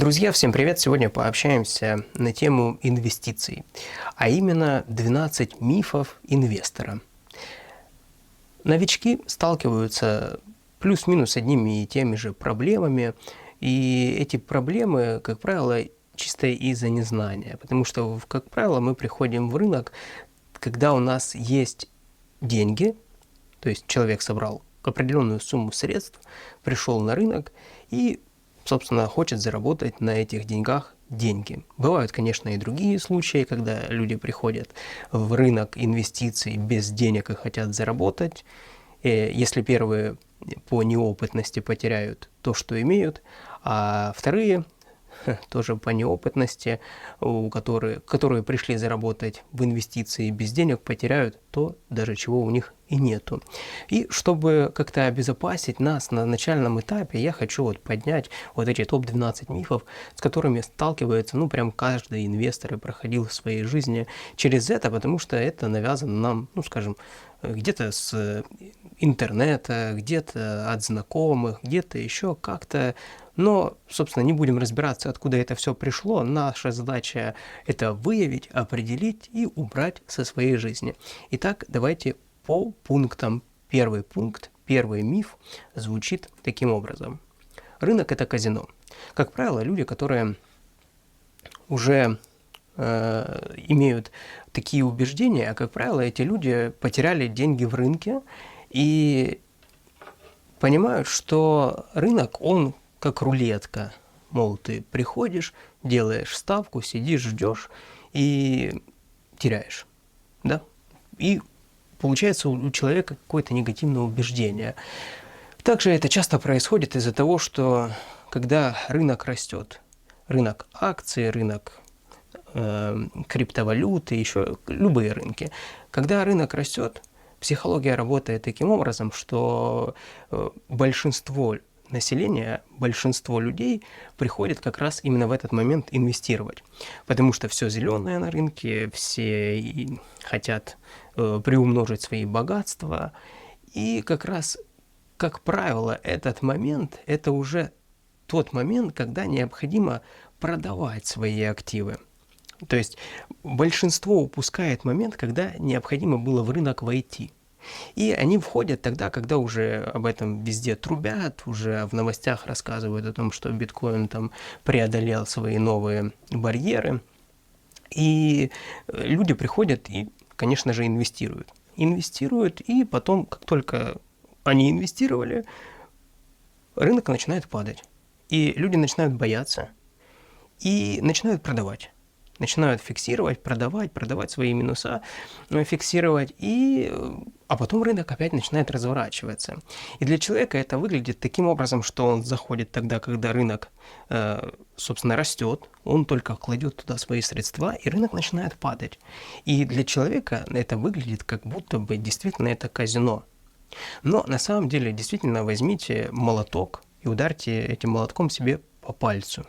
Друзья, всем привет! Сегодня пообщаемся на тему инвестиций, а именно 12 мифов инвестора. Новички сталкиваются плюс-минус с одними и теми же проблемами, и эти проблемы, как правило, чисто из-за незнания, потому что, как правило, мы приходим в рынок, когда у нас есть деньги, то есть человек собрал определенную сумму средств, пришел на рынок и собственно, хочет заработать на этих деньгах деньги. Бывают, конечно, и другие случаи, когда люди приходят в рынок инвестиций без денег и хотят заработать. Если первые по неопытности потеряют то, что имеют, а вторые тоже по неопытности, которые пришли заработать в инвестиции без денег, потеряют то, даже чего у них и нету. И чтобы как-то обезопасить нас на начальном этапе, я хочу поднять эти топ-12 мифов, с которыми сталкивается, прям каждый инвестор и проходил в своей жизни через это, потому что это навязано нам, скажем, где-то с интернета, где-то от знакомых, где-то еще как-то. Но, собственно, не будем разбираться, откуда это все пришло. Наша задача это выявить, определить и убрать со своей жизни. Итак, давайте по пунктам. Первый пункт, первый миф звучит таким образом. Рынок – это казино. Как правило, люди, которые уже имеют такие убеждения, а как правило, эти люди потеряли деньги в рынке и понимают, что рынок, он как рулетка. Мол, ты приходишь, делаешь ставку, сидишь, ждешь и теряешь. Да? И получается у человека какое-то негативное убеждение. Также это часто происходит из-за того, что когда рынок растет, рынок акций, рынок криптовалюты, еще любые рынки, когда рынок растет, психология работает таким образом, что большинство населения, большинство людей приходит как раз именно в этот момент инвестировать. Потому что все зеленое на рынке, все хотят приумножить свои богатства. И как раз, как правило, этот момент – это уже тот момент, когда необходимо продавать свои активы. То есть большинство упускает момент, когда необходимо было в рынок войти. И они входят тогда, когда уже об этом везде трубят, уже в новостях рассказывают о том, что биткоин там преодолел свои новые барьеры. И люди приходят и, конечно же, инвестируют. Инвестируют, и потом, как только они инвестировали, рынок начинает падать. И люди начинают бояться и начинают продавать. Начинают фиксировать, продавать свои минуса, фиксировать, а потом рынок опять начинает разворачиваться. И для человека это выглядит таким образом, что он заходит тогда, когда рынок, собственно, растет, он только кладет туда свои средства, и рынок начинает падать. И для человека это выглядит, как будто бы действительно это казино. Но на самом деле, действительно, возьмите молоток и ударьте этим молотком себе по пальцу.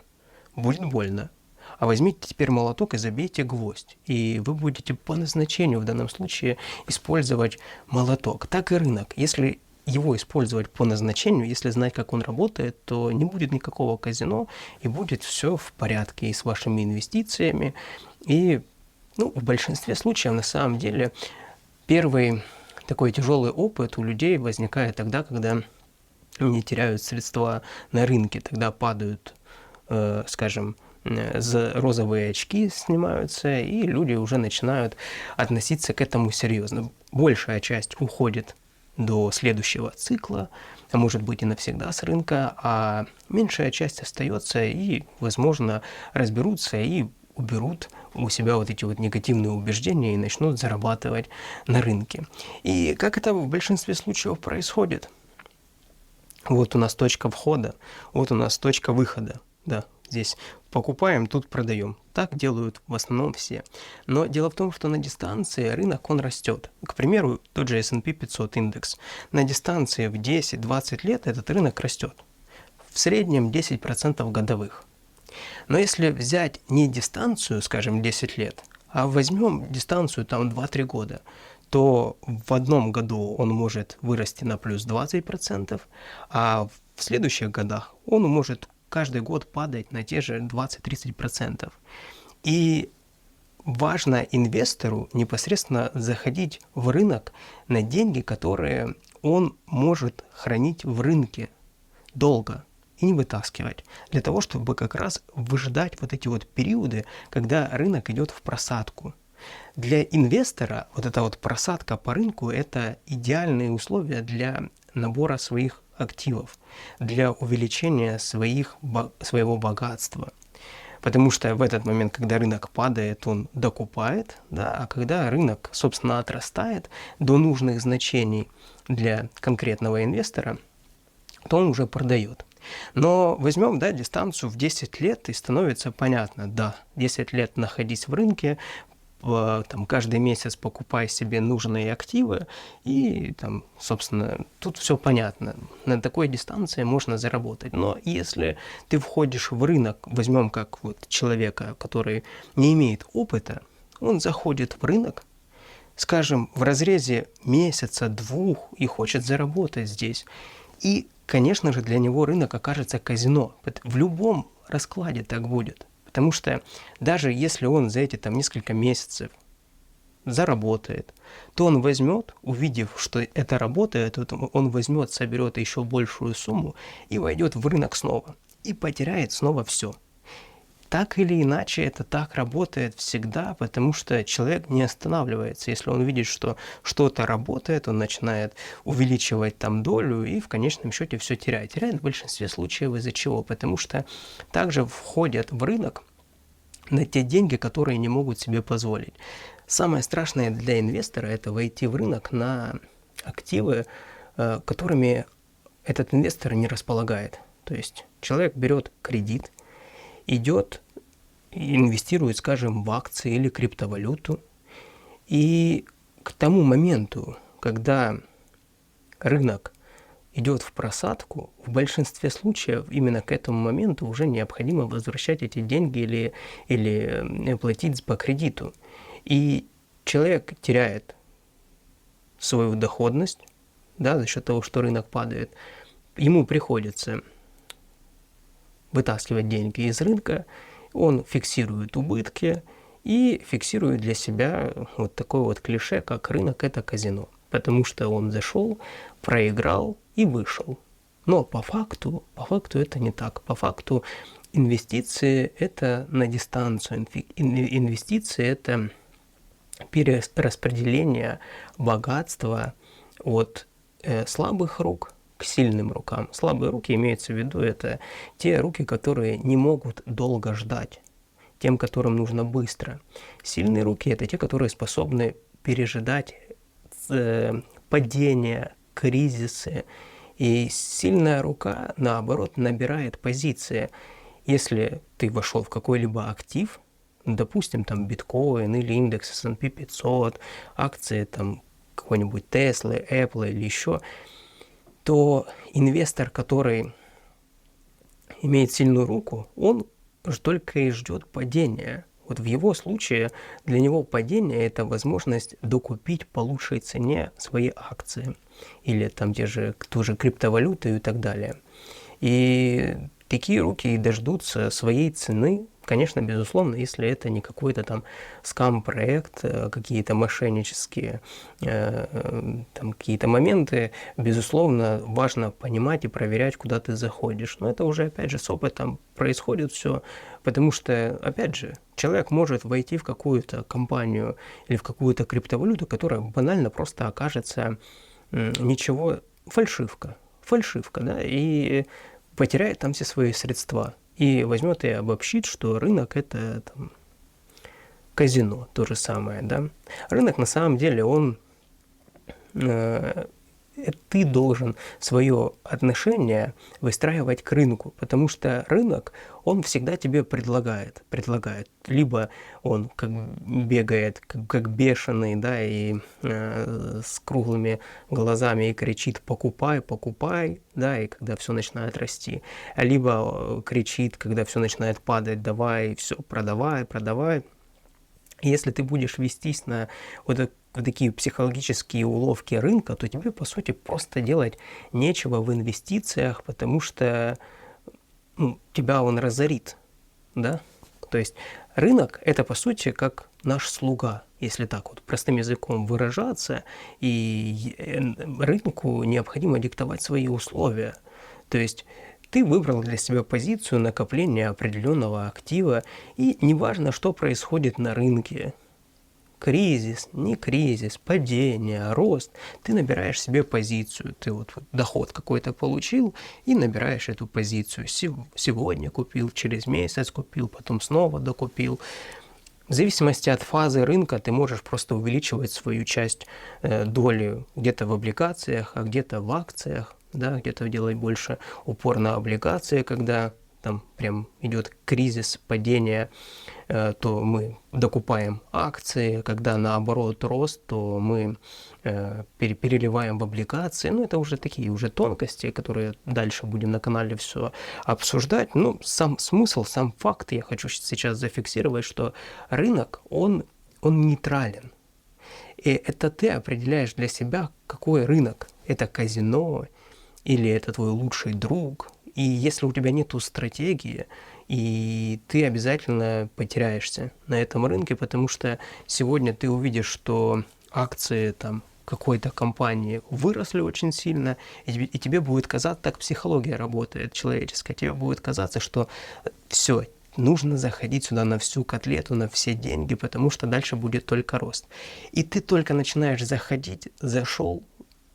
Будет больно. А возьмите теперь молоток и забейте гвоздь, и вы будете по назначению в данном случае использовать молоток. Так и рынок. Если его использовать по назначению, если знать, как он работает, то не будет никакого казино, и будет все в порядке и с вашими инвестициями. И в большинстве случаев, на самом деле, первый такой тяжелый опыт у людей возникает тогда, когда они теряют средства на рынке, тогда падают, скажем, розовые очки снимаются, и люди уже начинают относиться к этому серьезно. Большая часть уходит до следующего цикла, а может быть и навсегда с рынка, а меньшая часть остается и, возможно, разберутся и уберут у себя эти негативные убеждения и начнут зарабатывать на рынке. И как это в большинстве случаев происходит? Вот у нас точка входа, вот у нас точка выхода. Да, здесь покупаем, тут продаем. Так делают в основном все. Но дело в том, что на дистанции рынок, он растет. К примеру, тот же S&P 500 индекс. На дистанции в 10-20 лет этот рынок растет. В среднем 10% годовых. Но если взять не дистанцию, скажем, 10 лет, а возьмем дистанцию 2-3 года, то в одном году он может вырасти на плюс 20%, а в следующих годах он может каждый год падать на те же 20-30%. И важно инвестору непосредственно заходить в рынок на деньги, которые он может хранить в рынке долго и не вытаскивать, для того, чтобы как раз выжидать вот эти вот периоды, когда рынок идет в просадку. Для инвестора вот эта вот просадка по рынку – это идеальные условия для набора своих активов, для увеличения своего богатства. Потому что в этот момент, когда рынок падает, он докупает, да, а когда рынок, собственно, отрастает до нужных значений для конкретного инвестора, то он уже продает. Но возьмем, да, дистанцию в 10 лет, и становится понятно, да, 10 лет находись в рынке, там, каждый месяц покупай себе нужные активы, и там, собственно, тут все понятно. На такой дистанции можно заработать. Но если ты входишь в рынок, возьмем как вот человека, который не имеет опыта, он заходит в рынок, скажем, в разрезе месяца, двух, и хочет заработать здесь. И, конечно же, для него рынок окажется казино. В любом раскладе так будет. Потому что даже если он за эти там несколько месяцев заработает, то он возьмет, увидев, что это работает, он возьмет, соберет еще большую сумму и войдет в рынок снова. И потеряет снова все. Так или иначе, это так работает всегда, потому что человек не останавливается. Если он видит, что что-то работает, он начинает увеличивать там долю и в конечном счете все теряет. Теряет в большинстве случаев из-за чего? Потому что также входят в рынок на те деньги, которые не могут себе позволить. Самое страшное для инвестора – это войти в рынок на активы, которыми этот инвестор не располагает. То есть человек берет кредит, идет и инвестирует, скажем, в акции или криптовалюту. И к тому моменту, когда рынок идет в просадку, в большинстве случаев именно к этому моменту уже необходимо возвращать эти деньги или платить по кредиту. И человек теряет свою доходность, да, за счет того, что рынок падает. Ему приходится вытаскивать деньги из рынка, он фиксирует убытки и фиксирует для себя вот такое вот клише, как рынок – это казино. Потому что он зашел, проиграл и вышел. Но по факту это не так. По факту инвестиции – это на дистанцию. Инвестиции – это перераспределение богатства от слабых рук к сильным рукам. Слабые руки, имеется в виду, это те руки, которые не могут долго ждать, тем, которым нужно быстро. Сильные руки – это те, которые способны пережидать падения, кризисы. И сильная рука, наоборот, набирает позиции. Если ты вошел в какой-либо актив, допустим, там биткоин или индекс S&P 500, акции там какой-нибудь Tesla, Apple или еще, то инвестор, который имеет сильную руку, он только и ждет падения. Вот в его случае для него падение – это возможность докупить по лучшей цене свои акции или там те же тоже криптовалюты и так далее. И такие руки и дождутся своей цены, конечно, безусловно, если это не какой-то там скам-проект, какие-то мошеннические там какие-то моменты, безусловно, важно понимать и проверять, куда ты заходишь. Но это уже, опять же, с опытом происходит все, потому что, опять же, человек может войти в какую-то компанию или в какую-то криптовалюту, которая банально просто окажется ничего, фальшивка, да, и потеряет там все свои средства. И возьмет и обобщит, что рынок – это там казино, то же самое, да. Рынок на самом деле, ты должен свое отношение выстраивать к рынку, потому что рынок, он всегда тебе предлагает. Либо он как бегает, как бешеный, да, и с круглыми глазами и кричит «покупай, покупай», да, и когда все начинает расти. Либо кричит, когда все начинает падать «давай, все, продавай». Если ты будешь вестись на вот такие психологические уловки рынка, то тебе, по сути, просто делать нечего в инвестициях, потому что тебя он разорит, да? То есть рынок — это, по сути, как наш слуга, если так вот простым языком выражаться, и рынку необходимо диктовать свои условия. То есть ты выбрал для себя позицию накопления определенного актива, и неважно, что происходит на рынке, кризис, не кризис, падение, рост, ты набираешь себе позицию, ты вот доход какой-то получил и набираешь эту позицию. Сегодня купил, через месяц купил, потом снова докупил. В зависимости от фазы рынка ты можешь просто увеличивать свою часть доли где-то в облигациях, а где-то в акциях, да, где-то делать больше упор на облигации, когда там прям идет кризис, падение, то мы докупаем акции, когда наоборот рост, то мы переливаем в облигации. Ну, это уже такие уже тонкости, которые дальше будем на канале все обсуждать. Ну, сам смысл, сам факт я хочу сейчас зафиксировать, что рынок, он нейтрален. И это ты определяешь для себя, какой рынок. Это казино или это твой лучший друг. И если у тебя нету стратегии, и ты обязательно потеряешься на этом рынке, потому что сегодня ты увидишь, что акции там какой-то компании выросли очень сильно, и тебе будет казаться, так психология работает человеческая, тебе будет казаться, что все, нужно заходить сюда на всю котлету, на все деньги, потому что дальше будет только рост. И ты только начинаешь заходить, зашел,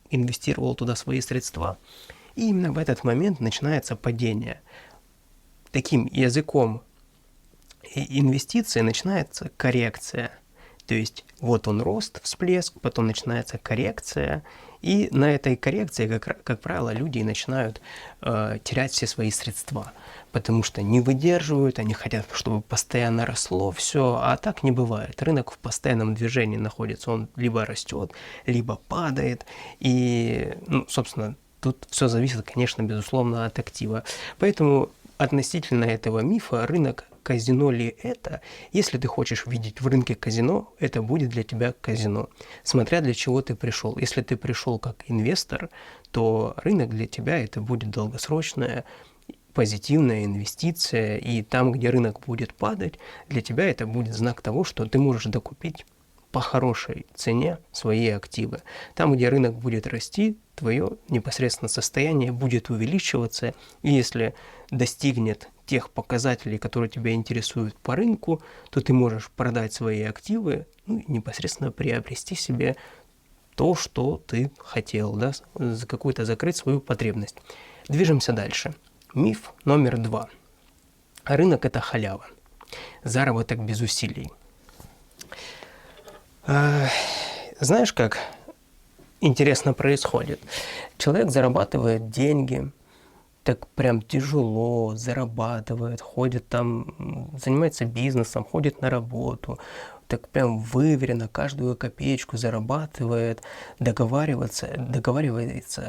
инвестировал туда свои средства, и именно в этот момент начинается падение. Таким языком инвестиций начинается коррекция. То есть вот он рост, всплеск, потом начинается коррекция, и на этой коррекции, как правило, люди начинают терять все свои средства, потому что не выдерживают, они хотят, чтобы постоянно росло все, а так не бывает. Рынок в постоянном движении находится, он либо растет, либо падает, и, собственно, тут все зависит, конечно, безусловно, от актива. Поэтому относительно этого мифа, рынок казино ли это? Если ты хочешь видеть в рынке казино, это будет для тебя казино, смотря для чего ты пришел. Если ты пришел как инвестор, то рынок для тебя это будет долгосрочная позитивная инвестиция, и там, где рынок будет падать, для тебя это будет знак того, что ты можешь докупить по хорошей цене свои активы. Там, где рынок будет расти, твое непосредственно состояние будет увеличиваться, и если достигнет тех показателей, которые тебя интересуют по рынку, то ты можешь продать свои активы, и непосредственно приобрести себе то, что ты хотел, да, за какую-то закрыть свою потребность. Движемся дальше. Миф номер 2. Рынок – это халява. Заработок без усилий. Знаешь, как интересно происходит? Человек зарабатывает деньги, так прям тяжело зарабатывает, ходит там, занимается бизнесом, ходит на работу, так прям выверенно каждую копеечку зарабатывает, договаривается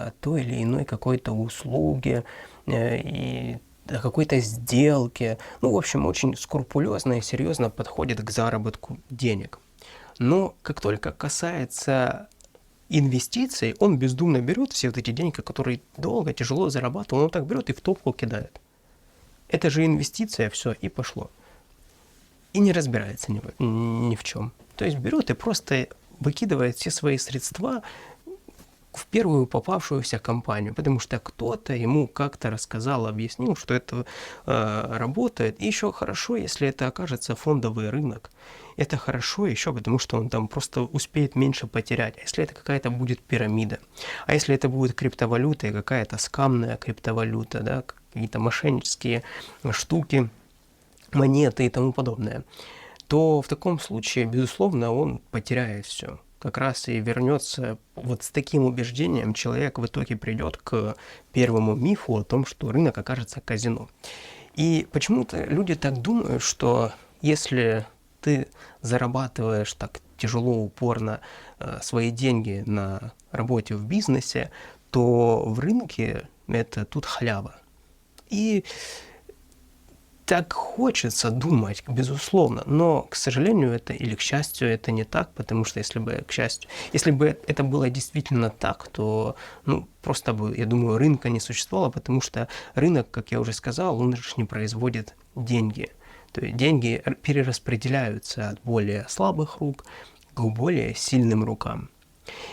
о той или иной какой-то услуге и о какой-то сделке. Ну, в общем, очень скрупулезно и серьезно подходит к заработку денег. Но как только касается инвестиций, он бездумно берет все вот эти деньги, которые долго, тяжело зарабатывал, он так берет и в топку кидает. Это же инвестиция, все, и пошло. И не разбирается ни в чем. То есть берет и просто выкидывает все свои средства в первую попавшуюся компанию, потому что кто-то ему как-то рассказал, объяснил, что это работает. И еще хорошо, если это окажется фондовый рынок. Это хорошо еще, потому что он там просто успеет меньше потерять. А если это какая-то будет пирамида? А если это будет криптовалюта и какая-то скамная криптовалюта, да, какие-то мошеннические штуки, монеты и тому подобное, то в таком случае, безусловно, он потеряет все. Как раз и вернется вот с таким убеждением человек в итоге придет к первому мифу о том, что рынок окажется казино. И почему-то люди так думают, что если ты зарабатываешь так тяжело, упорно свои деньги на работе в бизнесе, то в рынке это тут халява. И Так хочется думать, безусловно, но, к сожалению, это или к счастью, это не так, потому что если бы, к счастью, если бы это было действительно так, то, ну, просто бы, я думаю, рынка не существовало, потому что рынок, как я уже сказал, он же не производит деньги. То есть деньги перераспределяются от более слабых рук к более сильным рукам.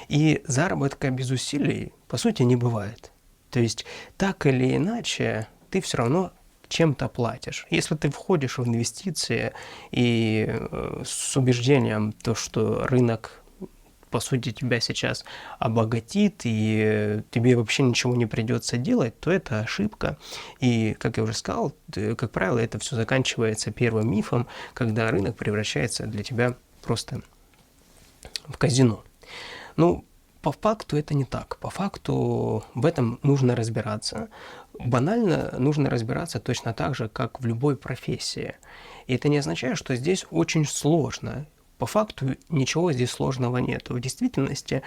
И заработка без усилий, по сути, не бывает. То есть так или иначе ты все равно чем-то платишь. Если ты входишь в инвестиции и с убеждением, то, что рынок, по сути, тебя сейчас обогатит, и тебе вообще ничего не придется делать, то это ошибка. И, как я уже сказал, как правило, это все заканчивается первым мифом, когда рынок превращается для тебя просто в казино. Ну, по факту это не так. По факту в этом нужно разбираться. Банально нужно разбираться точно так же, как в любой профессии. И это не означает, что здесь очень сложно. По факту ничего здесь сложного нет. В действительности,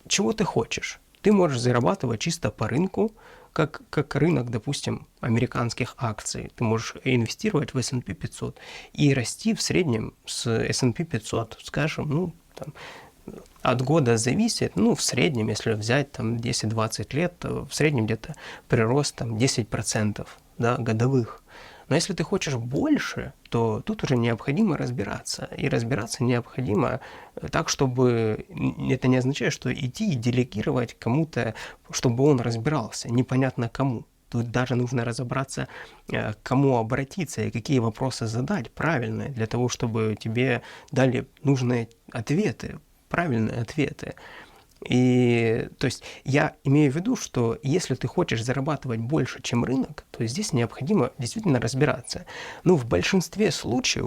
чего ты хочешь? Ты можешь зарабатывать чисто по рынку, как рынок, допустим, американских акций. Ты можешь инвестировать в S&P 500 и расти в среднем с S&P 500, скажем, ну, там, от года зависит, ну, в среднем, если взять там 10-20 лет, то в среднем где-то прирост там 10%, да, годовых. Но если ты хочешь больше, то тут уже необходимо разбираться. И разбираться необходимо так, чтобы это не означает, что идти и делегировать кому-то, чтобы он разбирался, непонятно кому. Тут даже нужно разобраться, к кому обратиться и какие вопросы задать правильные, для того, чтобы тебе дали нужные ответы, правильные ответы. И, то есть, я имею в виду, что если ты хочешь зарабатывать больше, чем рынок, то здесь необходимо действительно разбираться. Ну, в большинстве случаев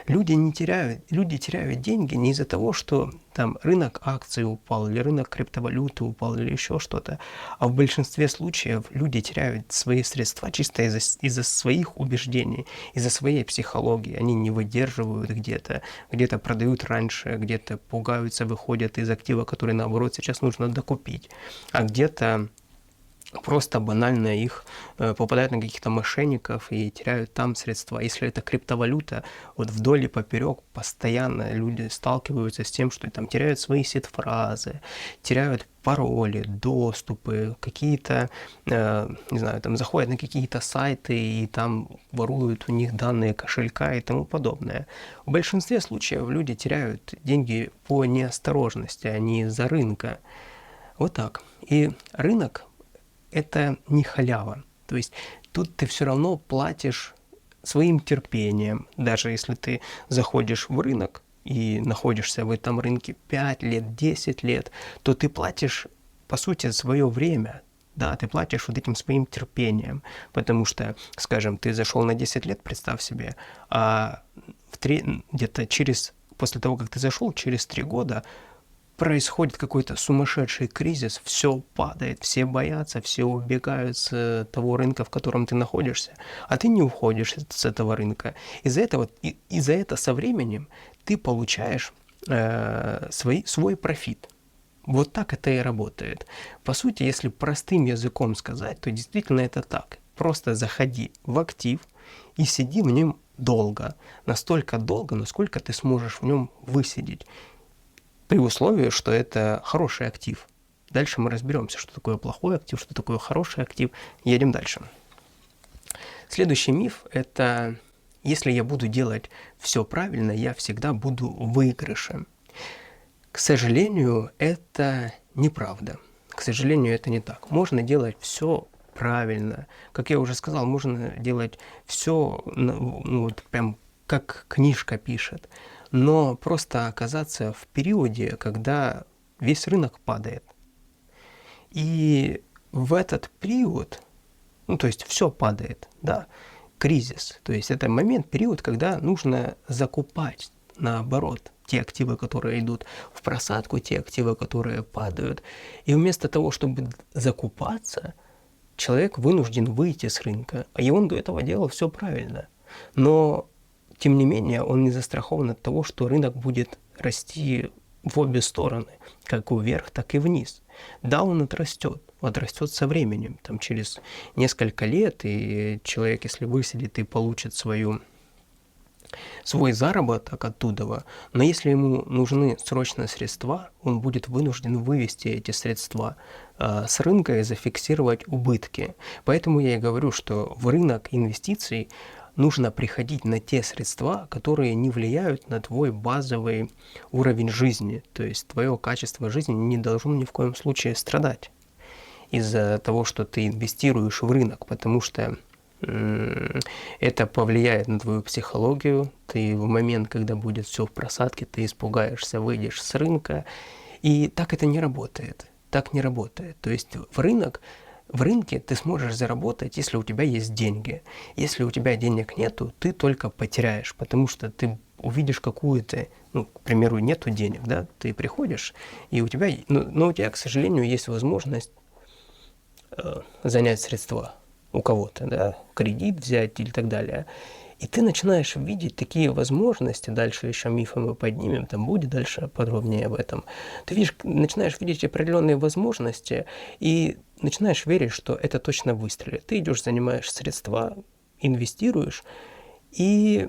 люди теряют деньги не из-за того, что там рынок акций упал, или рынок криптовалюты упал, или еще что-то, а в большинстве случаев люди теряют свои средства чисто из-за своих убеждений, из-за своей психологии. Они не выдерживают где-то продают раньше, где-то пугаются, выходят из актива, который, наоборот, сейчас нужно докупить, а где-то просто банально их попадают на каких-то мошенников и теряют там средства. Если это криптовалюта, вот вдоль и поперек постоянно люди сталкиваются с тем, что там теряют свои сид-фразы, теряют пароли, доступы, какие-то, не знаю, там заходят на какие-то сайты и там воруют у них данные кошелька и тому подобное. В большинстве случаев люди теряют деньги по неосторожности, а не из-за рынка. Вот так. И рынок это не халява. То есть тут ты все равно платишь своим терпением. Даже если ты заходишь в рынок и находишься в этом рынке 5 лет, 10 лет, то ты платишь, по сути, свое время. Да, ты платишь вот этим своим терпением. Потому что, скажем, ты зашел на 10 лет, представь себе, а где-то после того, как ты зашел, через 3 года происходит какой-то сумасшедший кризис, все падает, все боятся, все убегают с того рынка, в котором ты находишься, а ты не уходишь с этого рынка. Из-за этого со временем ты получаешь свой профит. Вот так это и работает. По сути, если простым языком сказать, то действительно это так. Просто заходи в актив и сиди в нем долго. Настолько долго, насколько ты сможешь в нем высидеть. При условии, что это хороший актив. Дальше мы разберемся, что такое плохой актив, что такое хороший актив. Едем дальше. Следующий миф – это если я буду делать все правильно, я всегда буду в выигрыше. К сожалению, это неправда. К сожалению, это не так. Можно делать все правильно. Как я уже сказал, можно делать все, ну, вот прям как книжка пишет. Но просто оказаться в периоде, когда весь рынок падает. И в этот период, ну, то есть все падает, да, кризис. То есть это период, когда нужно закупать, наоборот, те активы, которые идут в просадку, те активы, которые падают. И вместо того, чтобы закупаться, человек вынужден выйти с рынка. И он до этого делал все правильно. Но тем не менее, он не застрахован от того, что рынок будет расти в обе стороны, как вверх, так и вниз. Да, он отрастет, отрастет со временем, там через несколько лет, и человек, если высидит и получит свой заработок оттуда, но если ему нужны срочные средства, он будет вынужден вывести эти средства с рынка и зафиксировать убытки. Поэтому я и говорю, что в рынок инвестиций нужно приходить на те средства, которые не влияют на твой базовый уровень жизни. То есть твое качество жизни не должно ни в коем случае страдать из-за того, что ты инвестируешь в рынок, потому что это повлияет на твою психологию. Ты в момент, когда будет все в просадке, ты испугаешься, выйдешь с рынка. И так это не работает. Так не работает. То есть в рынке ты сможешь заработать, если у тебя есть деньги. Если у тебя денег нету, ты только потеряешь, потому что ты увидишь какую-то, к примеру, нету денег, да, ты приходишь, и у тебя, но у тебя, к сожалению, есть возможность занять средства у кого-то, да, кредит взять или так далее. И ты начинаешь видеть такие возможности, дальше еще мифы мы поднимем, там будет дальше подробнее об этом. Ты начинаешь видеть определенные возможности и начинаешь верить, что это точно выстрелит. Ты идешь, занимаешь средства, инвестируешь, и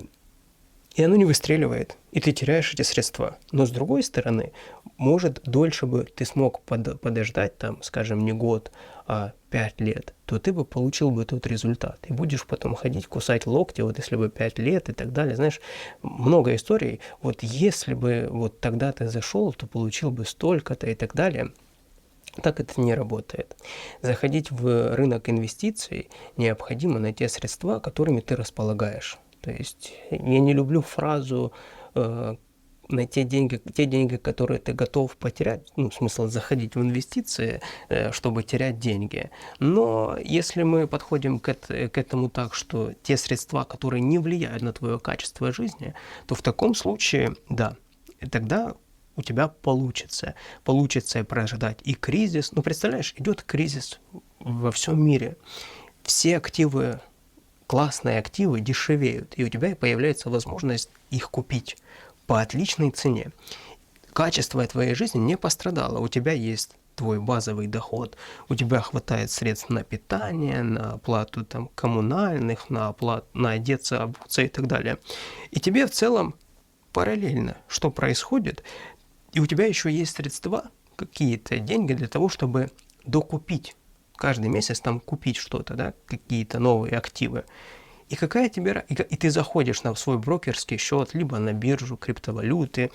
оно не выстреливает, и ты теряешь эти средства. Но с другой стороны, может, дольше бы ты смог подождать, там, скажем, не год, а 5 лет, то ты бы получил бы тот результат. И будешь потом ходить, кусать локти, вот если бы 5 лет и так далее. Знаешь, много историй. Вот если бы вот тогда ты зашел, то получил бы столько-то и так далее. Так это не работает. Заходить в рынок инвестиций необходимо на те средства, которыми ты располагаешь. То есть я не люблю фразу на те деньги, которые ты готов потерять, смысл заходить в инвестиции, чтобы терять деньги. Но если мы подходим к этому так, что те средства, которые не влияют на твое качество жизни, то в таком случае, да, тогда у тебя получится прождать и кризис. Представляешь, идет кризис во всем мире. Все активы, классные активы дешевеют, и у тебя появляется возможность их купить по отличной цене. Качество твоей жизни не пострадало. У тебя есть твой базовый доход, у тебя хватает средств на питание, на оплату там, коммунальных, на одеться, обуться и так далее. И тебе в целом параллельно, что происходит, и у тебя еще есть средства, какие-то деньги для того, чтобы докупить. Каждый месяц там купить что-то, да, какие-то новые активы. И ты заходишь на свой брокерский счет, либо на биржу криптовалюты,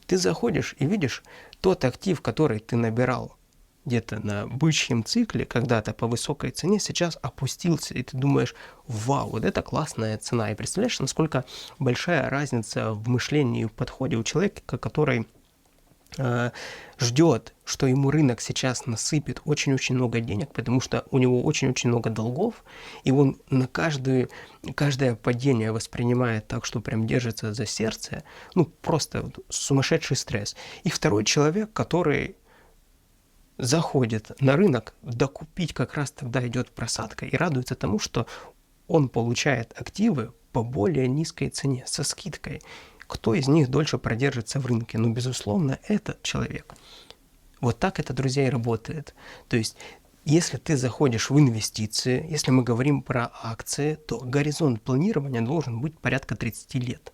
ты заходишь и видишь тот актив, который ты набирал где-то на бычьем цикле, когда-то по высокой цене, сейчас опустился, и ты думаешь, вау, вот это классная цена. И представляешь, насколько большая разница в мышлении и в подходе у человека, который ждет, что ему рынок сейчас насыпет очень-очень много денег, потому что у него очень-очень много долгов, и он на каждое падение воспринимает так, что прям держится за сердце, просто сумасшедший стресс. И второй человек, который заходит на рынок, докупить как раз тогда идет просадка, и радуется тому, что он получает активы по более низкой цене, со скидкой. Кто из них дольше продержится в рынке? Безусловно, этот человек. Вот так это, друзья, и работает. То есть, если ты заходишь в инвестиции, если мы говорим про акции, то горизонт планирования должен быть порядка 30 лет.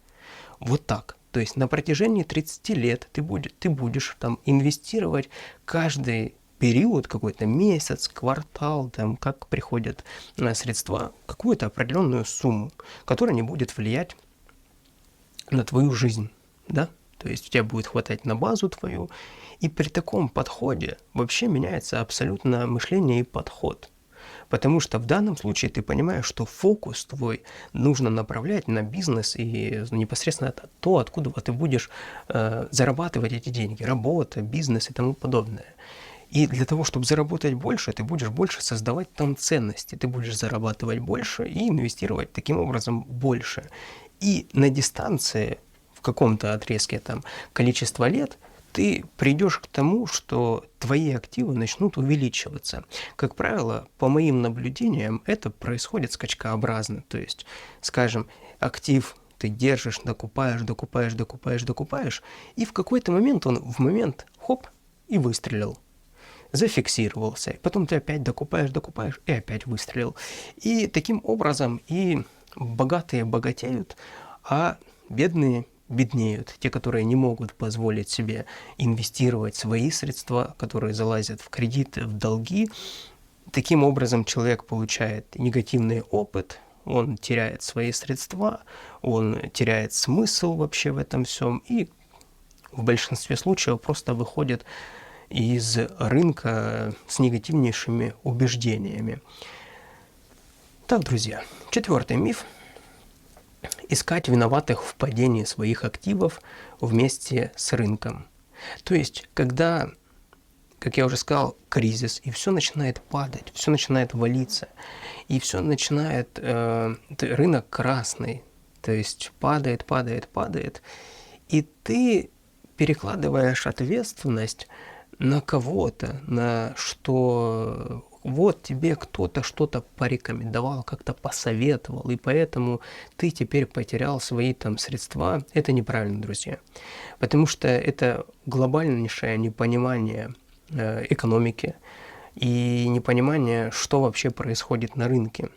Вот так. То есть, на протяжении 30 лет ты будешь там инвестировать каждый период, какой-то месяц, квартал, там, как приходят средства, какую-то определенную сумму, которая не будет влиять на твою жизнь, да? То есть у тебя будет хватать на базу твою, и при таком подходе вообще меняется абсолютно мышление и подход. Потому что в данном случае ты понимаешь, что фокус твой нужно направлять на бизнес и непосредственно то, откуда ты будешь зарабатывать эти деньги, работа, бизнес и тому подобное. И для того, чтобы заработать больше, ты будешь больше создавать там ценности, ты будешь зарабатывать больше и инвестировать таким образом больше. И на дистанции, в каком-то отрезке там количества лет, ты придешь к тому, что твои активы начнут увеличиваться. Как правило, по моим наблюдениям, это происходит скачкообразно. То есть, скажем, актив ты держишь, докупаешь, и в какой-то момент хоп, и выстрелил. зафиксировался, потом ты опять докупаешь и опять выстрелил. И таким образом и богатые богатеют, а бедные беднеют. Те, которые не могут позволить себе инвестировать свои средства, которые залазят в кредиты, в долги. Таким образом человек получает негативный опыт, он теряет свои средства, он теряет смысл вообще в этом всем и в большинстве случаев просто выходит из рынка с негативнейшими убеждениями. Так, друзья, 4-й миф. Искать виноватых в падении своих активов вместе с рынком. То есть, когда, как я уже сказал, кризис, и все начинает падать, все начинает валиться, и все начинает, рынок красный, то есть падает, и ты перекладываешь ответственность на кого-то, на что вот тебе кто-то что-то порекомендовал, как-то посоветовал, и поэтому ты теперь потерял свои там средства. Это неправильно, друзья. Потому что это глобальнейшее непонимание экономики и непонимание, что вообще происходит на рынке.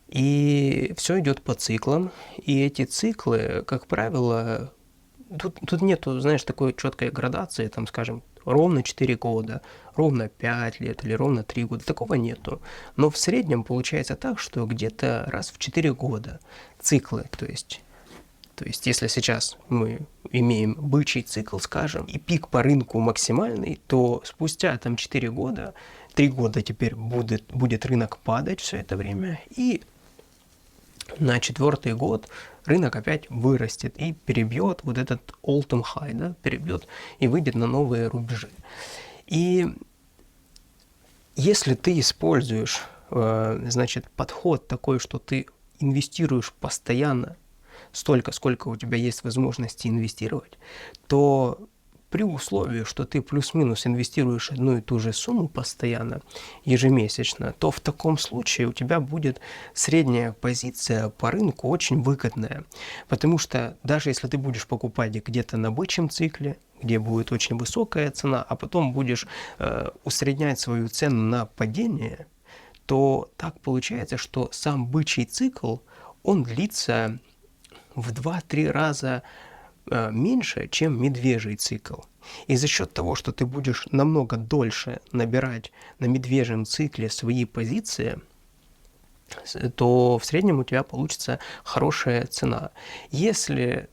И все идет по циклам, и эти циклы, как правило, тут нету, знаешь, такой четкой градации, там, скажем, ровно 4 года, ровно 5 лет или ровно 3 года. Такого нету. Но в среднем получается так, что где-то раз в 4 года циклы, то есть если сейчас мы имеем бычий цикл, скажем, и пик по рынку максимальный, то спустя там 4 года, 3 года теперь будет рынок падать все это время, и на 4-й год рынок опять вырастет и перебьет вот этот all-time high, да, перебьет и выйдет на новые рубежи. И если ты используешь, значит, подход такой, что ты инвестируешь постоянно столько, сколько у тебя есть возможности инвестировать, то при условии, что ты плюс-минус инвестируешь одну и ту же сумму постоянно, ежемесячно, то в таком случае у тебя будет средняя позиция по рынку очень выгодная. Потому что даже если ты будешь покупать где-то на бычьем цикле, где будет очень высокая цена, а потом будешь усреднять свою цену на падение, то так получается, что сам бычий цикл, он длится в 2-3 раза меньше, чем медвежий цикл. И за счет того, что ты будешь намного дольше набирать на медвежьем цикле свои позиции, то в среднем у тебя получится хорошая цена. Если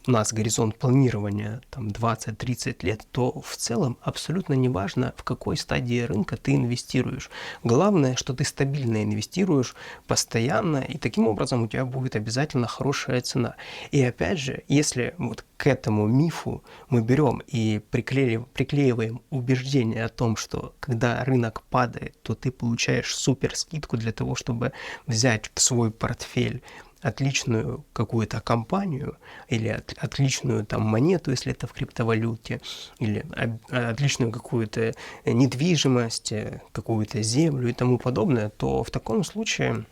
у нас горизонт планирования там 20-30 лет, то в целом абсолютно не важно, в какой стадии рынка ты инвестируешь. Главное, что ты стабильно инвестируешь постоянно, и таким образом у тебя будет обязательно хорошая цена. И опять же, если вот к этому мифу мы берем и приклеиваем убеждение о том, что когда рынок падает, то ты получаешь супер скидку для того, чтобы взять в свой портфель отличную какую-то компанию или отличную там монету, если это в криптовалюте, или отличную какую-то недвижимость, какую-то землю и тому подобное, то в таком случае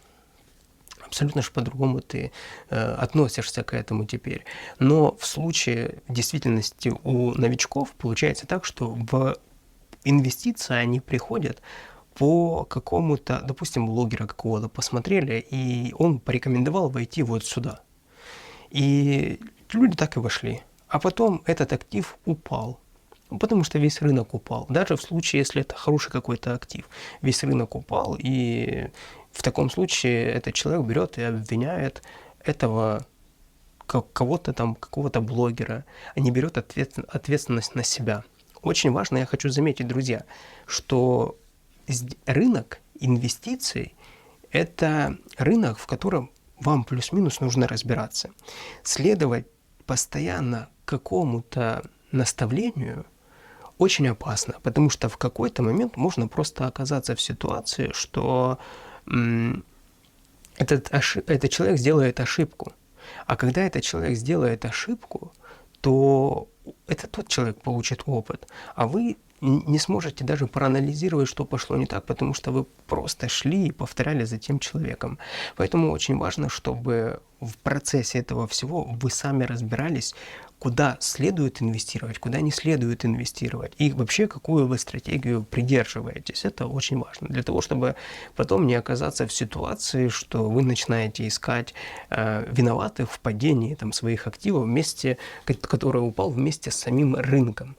абсолютно же по-другому ты относишься к этому теперь. Но в случае в действительности у новичков получается так, что в инвестиции они приходят по какому-то, допустим, блогера какого-то посмотрели, и он порекомендовал войти вот сюда. И люди так и вошли. А потом этот актив упал, потому что весь рынок упал. Даже в случае, если это хороший какой-то актив, весь рынок упал, и в таком случае этот человек берет и обвиняет этого кого-то там, какого-то блогера, а не берет ответственность на себя. Очень важно, я хочу заметить, друзья, что рынок инвестиций – это рынок, в котором вам плюс-минус нужно разбираться. Следовать постоянно какому-то наставлению очень опасно, потому что в какой-то момент можно просто оказаться в ситуации, что этот человек сделает ошибку. А когда этот человек сделает ошибку, то это тот человек получит опыт, а вы не сможете даже проанализировать, что пошло не так, потому что вы просто шли и повторяли за тем человеком. Поэтому очень важно, чтобы в процессе этого всего вы сами разбирались, куда следует инвестировать, куда не следует инвестировать, и вообще какую вы стратегию придерживаетесь. Это очень важно для того, чтобы потом не оказаться в ситуации, что вы начинаете искать виноватых в падении там, своих активов, который упал вместе с самим рынком.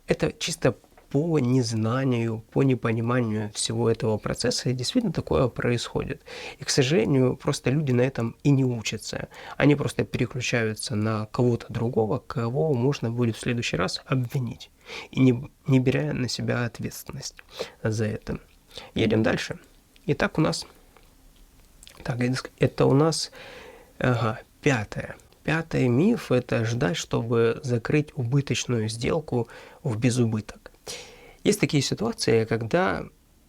Это чисто по незнанию, по непониманию всего этого процесса, и действительно такое происходит. И, к сожалению, просто люди на этом и не учатся. Они просто переключаются на кого-то другого, кого можно будет в следующий раз обвинить, и не беря на себя ответственность за это. Едем дальше. Итак, у нас... Так, это у нас... пятое. Пятый миф – это ждать, чтобы закрыть убыточную сделку в безубыток. Есть такие ситуации, когда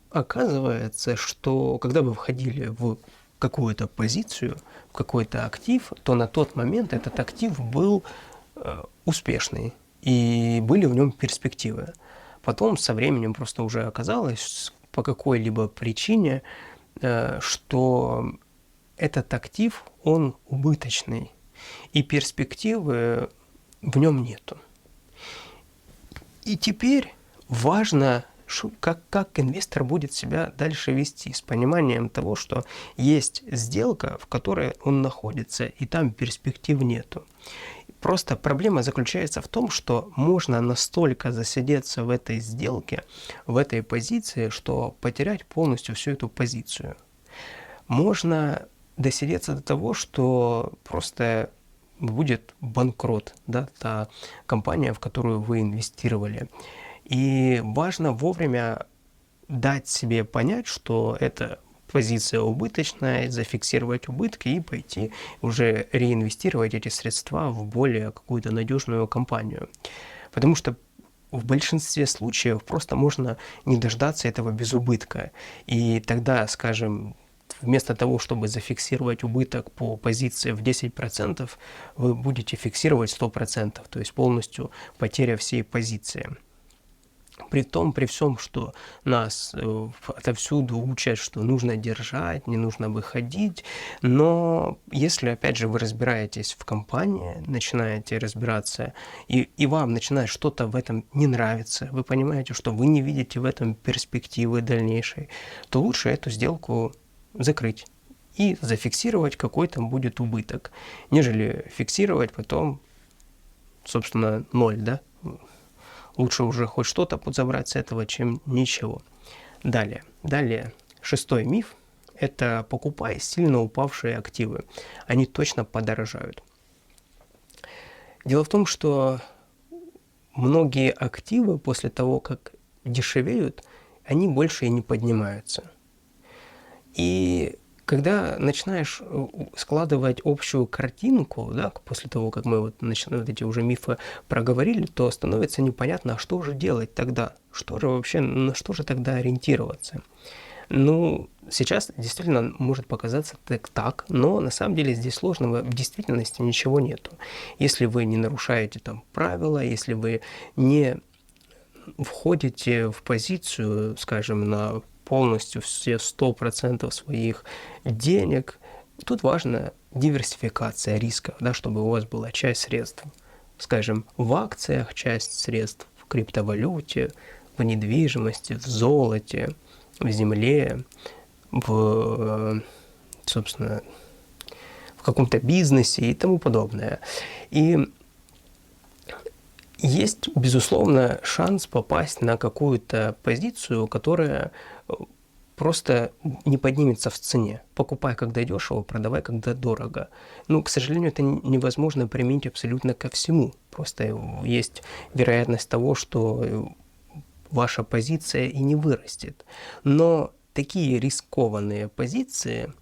оказывается, что когда вы входили в какую-то позицию, в какой-то актив, то на тот момент этот актив был успешный, и были в нем перспективы. Потом со временем просто уже оказалось по какой-либо причине, что этот актив, он убыточный, и перспективы в нем нету. И теперь важно, как инвестор будет себя дальше вести, с пониманием того, что есть сделка, в которой он находится, и там перспектив нету. Просто проблема заключается в том, что можно настолько засидеться в этой сделке, в этой позиции, что потерять полностью всю эту позицию. Можно досидеться до того, что просто будет банкрот, да, та компания, в которую вы инвестировали. И важно вовремя дать себе понять, что эта позиция убыточная, зафиксировать убытки и пойти уже реинвестировать эти средства в более какую-то надежную компанию. Потому что в большинстве случаев просто можно не дождаться этого без убытка. И тогда, скажем, вместо того, чтобы зафиксировать убыток по позиции в 10%, вы будете фиксировать 100%, то есть полностью потеря всей позиции. При всем, что нас отовсюду учат, что нужно держать, не нужно выходить, но если, опять же, вы разбираетесь в компании, начинаете разбираться, и вам начинает что-то в этом не нравиться, вы понимаете, что вы не видите в этом перспективы дальнейшей, то лучше эту сделку закрыть и зафиксировать, какой там будет убыток, нежели фиксировать потом, собственно, 0, да? Лучше уже хоть что-то подзабрать с этого, чем ничего. Далее, 6-й миф – это покупай сильно упавшие активы. Они точно подорожают. Дело в том, что многие активы после того, как дешевеют, они больше и не поднимаются. И когда начинаешь складывать общую картинку, да, после того, как мы вот эти уже мифы проговорили, то становится непонятно, а что же делать тогда? Что же вообще, на что же тогда ориентироваться? Ну, сейчас действительно может показаться так, но на самом деле здесь сложного в действительности ничего нету. Если вы не нарушаете там правила, если вы не входите в позицию, скажем, на полностью все 100% своих денег. Тут важна диверсификация рисков, да, чтобы у вас была часть средств, скажем, в акциях, часть средств в криптовалюте, в недвижимости, в золоте, в земле, собственно, в каком-то бизнесе и тому подобное. И есть, безусловно, шанс попасть на какую-то позицию, которая просто не поднимется в цене. Покупай, когда дешево, продавай, когда дорого. Ну, к сожалению, это невозможно применить абсолютно ко всему. Просто есть вероятность того, что ваша позиция и не вырастет. Но такие рискованные позиции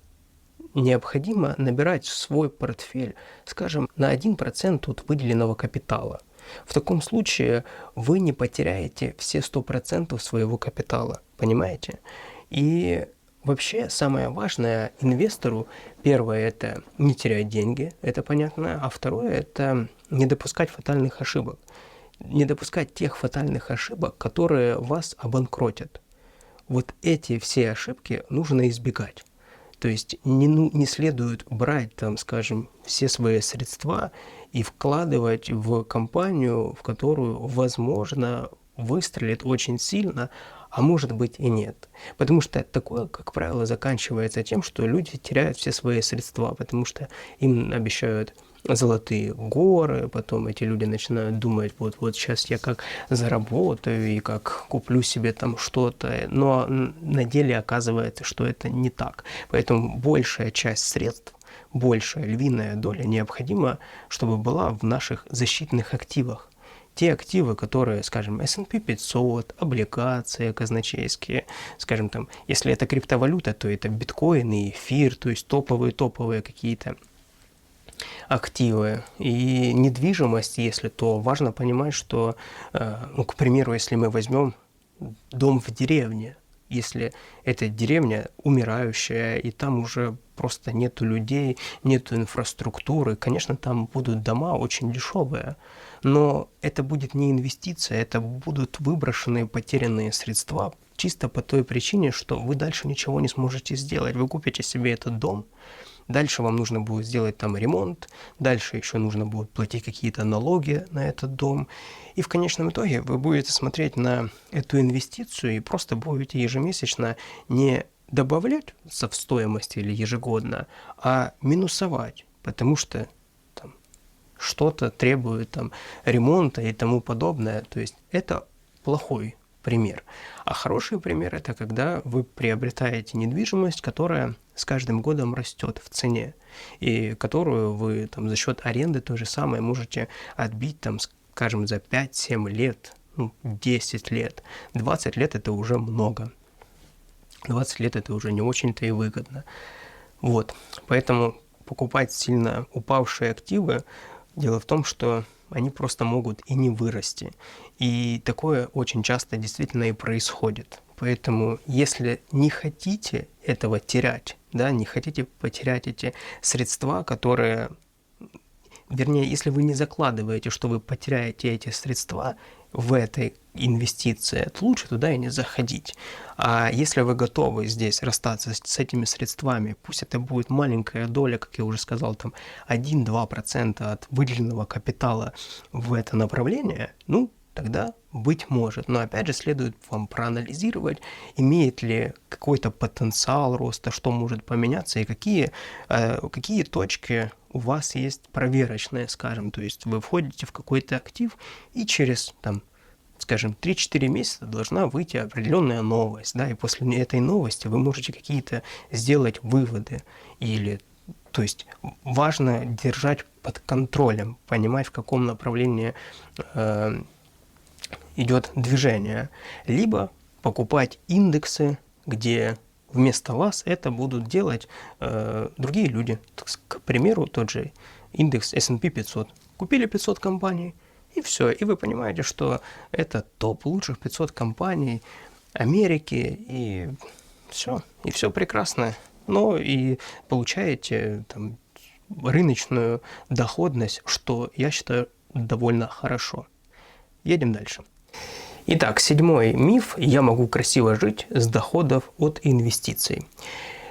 необходимо набирать в свой портфель, скажем, на 1% от выделенного капитала. В таком случае вы не потеряете все 100% своего капитала, понимаете? И вообще самое важное инвестору, первое – это не терять деньги, это понятно, а второе – это не допускать фатальных ошибок. Не допускать тех фатальных ошибок, которые вас обанкротят. Вот эти все ошибки нужно избегать. То есть не следует брать, там, скажем, все свои средства и вкладывать в компанию, в которую, возможно, выстрелит очень сильно, а может быть и нет. Потому что такое, как правило, заканчивается тем, что люди теряют все свои средства, потому что им обещают золотые горы, потом эти люди начинают думать, вот сейчас я как заработаю и как куплю себе там что-то, но на деле оказывается, что это не так. Поэтому большая часть средств, большая львиная доля необходима, чтобы была в наших защитных активах. Те активы, которые, скажем, S&P 500, облигации казначейские, скажем, там, если это криптовалюта, то это биткоин и эфир, то есть топовые какие-то активы. И недвижимость, если, то важно понимать, что, ну, к примеру, если мы возьмем дом в деревне, если эта деревня умирающая, и там уже просто нету людей, нету инфраструктуры, конечно, там будут дома очень дешевые, но это будет не инвестиция, это будут выброшенные, потерянные средства, чисто по той причине, что вы дальше ничего не сможете сделать. Вы купите себе этот дом, дальше вам нужно будет сделать там ремонт, дальше еще нужно будет платить какие-то налоги на этот дом. И в конечном итоге вы будете смотреть на эту инвестицию и просто будете ежемесячно не добавлять в стоимость или ежегодно, а минусовать, потому что там что-то требует там ремонта и тому подобное. То есть это плохой пример. А хороший пример – это когда вы приобретаете недвижимость, которая с каждым годом растет в цене, и которую вы там, за счет аренды то же самое можете отбить, там, скажем, за 5-7 лет, 10 лет. 20 лет – это уже много. 20 лет – это уже не очень-то и выгодно. Вот. Поэтому покупать сильно упавшие активы, дело в том, что они просто могут и не вырасти. И такое очень часто действительно и происходит. Поэтому, если не хотите этого терять, да, не хотите потерять эти средства, которые... Вернее, если вы не закладываете, что вы потеряете эти средства в этой инвестиции, то лучше туда и не заходить. А если вы готовы здесь расстаться с этими средствами, пусть это будет маленькая доля, как я уже сказал, там 1-2% от выделенного капитала в это направление, ну, тогда быть может. Но опять же следует вам проанализировать, имеет ли какой-то потенциал роста, что может поменяться и какие точки у вас есть проверочные, скажем. То есть вы входите в какой-то актив и через, там, скажем, 3-4 месяца должна выйти определенная новость, да, и после этой новости вы можете какие-то сделать выводы или... То есть важно держать под контролем, понимать, в каком направлении идет движение, либо покупать индексы, где вместо вас это будут делать другие люди. К примеру, тот же индекс S&P 500. Купили 500 компаний, и все. И вы понимаете, что это топ лучших 500 компаний Америки, и все прекрасно. Но и получаете там рыночную доходность, что я считаю довольно хорошо. Едем дальше. Итак, 7-й миф – я могу красиво жить с доходов от инвестиций.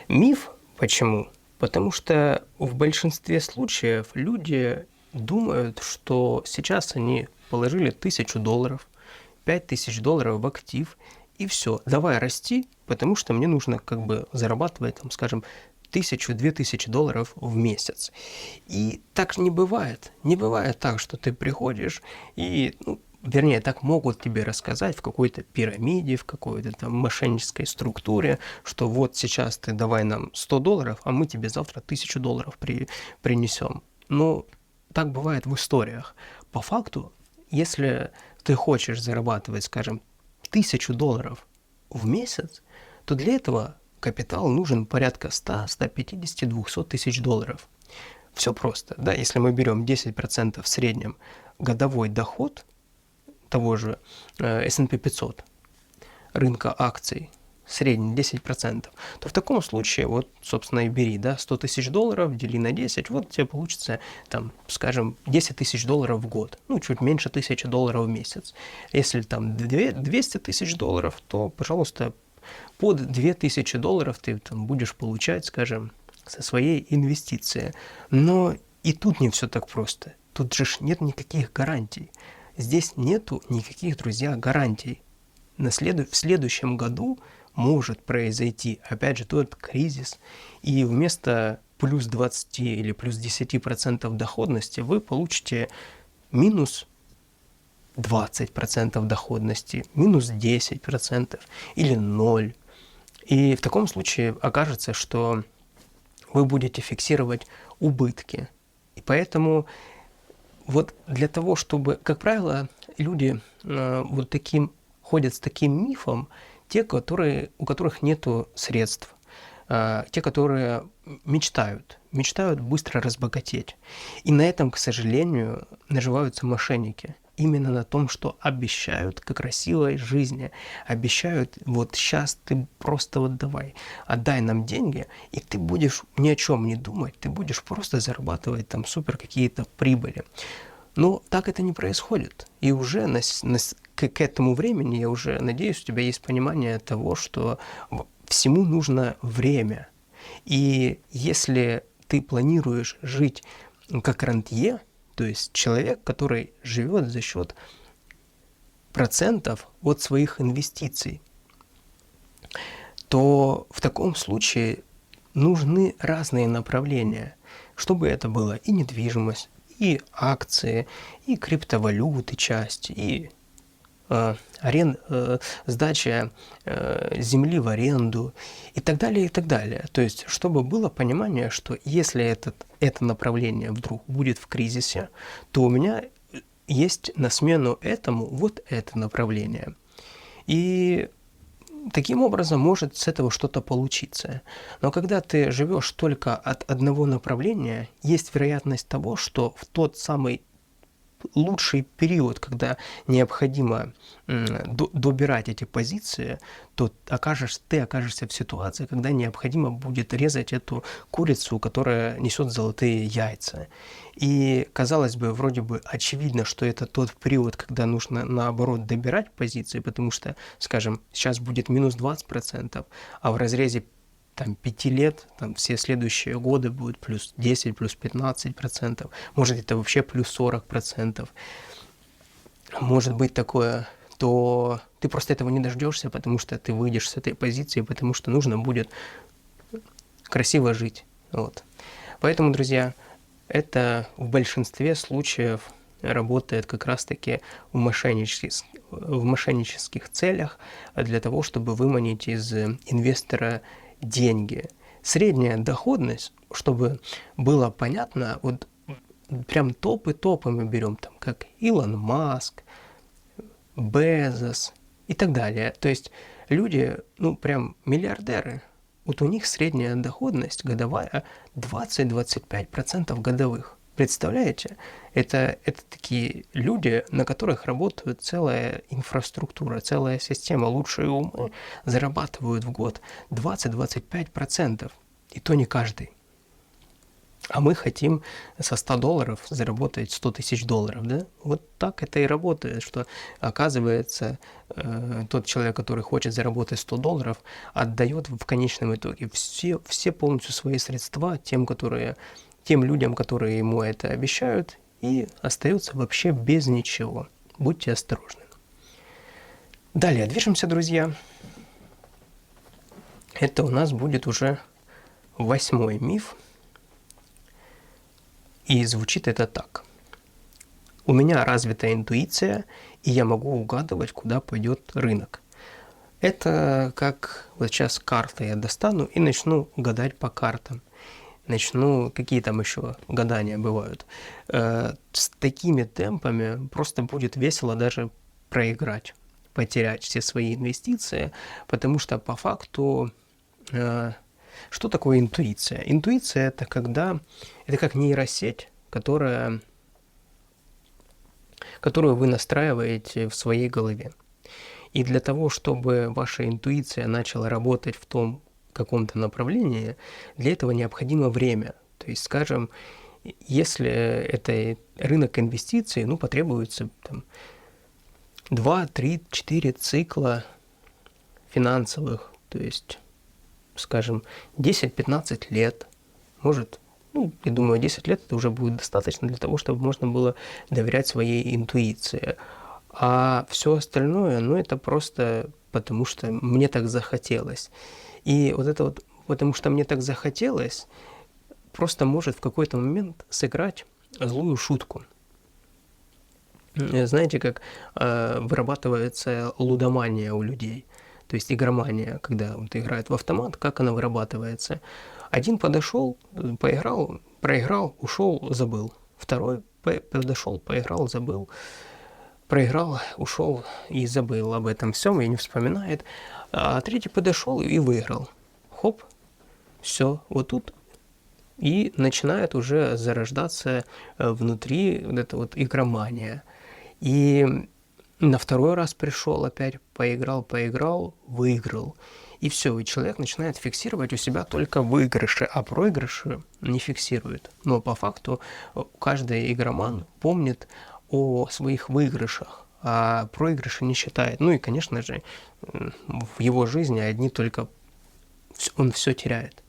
Миф почему? Потому что в большинстве случаев люди думают, что сейчас они положили $1000, $5000 в актив, и все, давай расти, потому что мне нужно как бы зарабатывать, там, скажем, $1000-2000 в месяц. И так не бывает. Не бывает так, что ты приходишь и... Вернее, так могут тебе рассказать в какой-то пирамиде, в какой-то там мошеннической структуре, что вот сейчас ты давай нам $100, а мы тебе завтра $1000 принесем. Но так бывает в историях. По факту, если ты хочешь зарабатывать, скажем, $1000 в месяц, то для этого капитал нужен порядка 100, 150, 200 тысяч долларов. Все просто. Да? Если мы берем 10% в среднем годовой доход того же S&P 500, рынка акций, средний 10%, то в таком случае, вот, собственно, и бери, да, $100 тысяч, дели на 10, вот тебе получится, там, скажем, $10 тысяч в год, ну, чуть меньше $1000 в месяц. Если там $200 тысяч, то, пожалуйста, Под $2000 ты там будешь получать, скажем, со своей инвестиции. Но и тут не все так просто. Тут же нет никаких гарантий. Здесь нету никаких, друзья, гарантий. В следующем году может произойти, опять же, тот кризис, и вместо плюс 20 или плюс 10% доходности вы получите минус 20% доходности, минус 10% или 0. И в таком случае окажется, что вы будете фиксировать убытки. И поэтому вот для того, чтобы, как правило, люди ходят с таким мифом, те, у которых нет средств, те, которые мечтают быстро разбогатеть. И на этом, к сожалению, наживаются мошенники. Именно на том, что обещают к красивой жизни. Обещают, вот сейчас ты просто вот давай, отдай нам деньги, и ты будешь ни о чем не думать, ты будешь просто зарабатывать там супер какие-то прибыли. Но так это не происходит. И уже к этому времени, я уже надеюсь, у тебя есть понимание того, что всему нужно время. И если ты планируешь жить как рантье, то есть человек, который живет за счет процентов от своих инвестиций, то в таком случае нужны разные направления, чтобы это было и недвижимость, и акции, и криптовалюты часть, и сдача земли в аренду и так далее, и так далее. То есть, чтобы было понимание, что если это направление вдруг будет в кризисе, то у меня есть на смену этому вот это направление. И таким образом может с этого что-то получиться. Но когда ты живешь только от одного направления, есть вероятность того, что в тот самый лучший период, когда необходимо добирать эти позиции, то ты окажешься в ситуации, когда необходимо будет резать эту курицу, которая несет золотые яйца. И, казалось бы, вроде бы очевидно, что это тот период, когда нужно, наоборот, добирать позиции, потому что, скажем, сейчас будет минус 20%, а в разрезе 5 лет, все следующие годы будут плюс 10, плюс 15%, может это вообще плюс 40%. Может быть такое, то ты просто этого не дождешься, потому что ты выйдешь с этой позиции, потому что нужно будет красиво жить. Вот. Поэтому, друзья, это в большинстве случаев работает как раз-таки в мошеннических целях для того, чтобы выманить из инвестора деньги. Средняя доходность, чтобы было понятно, вот прям топы мы берем, там, как Илон Маск, Безос и так далее. То есть люди, прям миллиардеры, вот у них средняя доходность годовая 20-25% годовых. Представляете? Это такие люди, на которых работает целая инфраструктура, целая система. Лучшие умы зарабатывают в год 20-25%. И то не каждый. А мы хотим со $100 заработать $100 000, да? Вот так это и работает, что оказывается тот человек, который хочет заработать $100, отдает в конечном итоге все полностью свои средства тем людям, которые ему это обещают, и остается вообще без ничего. Будьте осторожны. Далее движемся, друзья. Это у нас будет уже 8-й миф. И звучит это так. У меня развита интуиция, и я могу угадывать, куда пойдет рынок. Это как вот сейчас карты я достану и начну гадать по картам. Какие там еще гадания бывают. С такими темпами просто будет весело даже проиграть, потерять все свои инвестиции, потому что по факту, что такое интуиция? Интуиция это как нейросеть, которую вы настраиваете в своей голове. И для того, чтобы ваша интуиция начала работать в том каком-то направлении, для этого необходимо время. То есть, скажем, если это рынок инвестиций, потребуется 2, 3, 4 цикла финансовых, То есть, скажем, 10-15 лет, может, я думаю, 10 лет это уже будет достаточно для того, чтобы можно было доверять своей интуиции. А все остальное, это просто потому, что мне так захотелось. И вот это вот, потому что мне так захотелось, просто может в какой-то момент сыграть злую шутку. Знаете, как вырабатывается лудомания у людей, то есть игромания, когда вот играют в автомат, как она вырабатывается. Один подошел, поиграл, проиграл, ушел, забыл. Второй подошел, поиграл, забыл. Проиграл, ушел и забыл об этом всем и не вспоминает. А третий подошел и выиграл. Хоп, все, вот тут и начинает уже зарождаться внутри вот эта вот игромания. И на второй раз пришел, опять поиграл, выиграл. И все, и человек начинает фиксировать у себя только выигрыши, а проигрыши не фиксирует. Но по факту каждый игроман помнит о своих выигрышах, а проигрыши не считает. И, конечно же, в его жизни одни только он все теряет.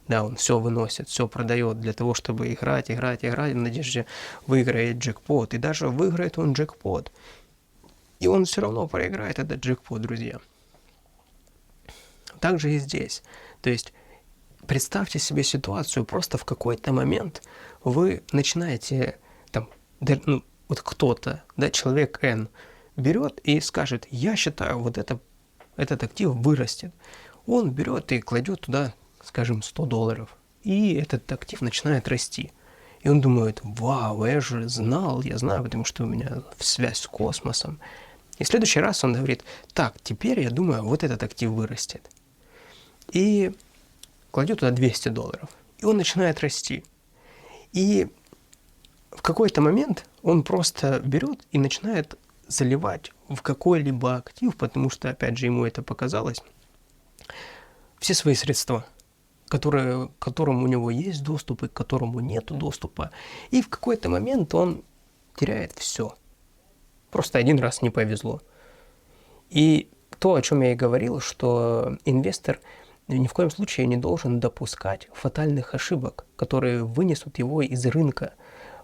Да, он все выносит, все продает для того, чтобы играть, в надежде выиграть джекпот. И даже выиграет он джекпот. И он все равно проиграет этот джекпот, друзья. Так же и здесь. То есть представьте себе ситуацию, просто в какой-то момент вы начинаете, вот кто-то, человек N, берет и скажет, я считаю, вот этот актив вырастет. Он берет и кладет туда, скажем, $100, и этот актив начинает расти. И он думает, вау, я же знал, я знаю, потому что у меня связь с космосом. И в следующий раз он говорит, так, теперь я думаю, вот этот актив вырастет. И кладет туда $200, и он начинает расти. И в какой-то момент он просто берет и начинает заливать в какой-либо актив, потому что, опять же, ему это показалось, все свои средства, к которым у него есть доступ и к которому нет доступа. И в какой-то момент он теряет все. Просто один раз не повезло. И то, о чем я и говорил, что инвестор ни в коем случае не должен допускать фатальных ошибок, которые вынесут его из рынка,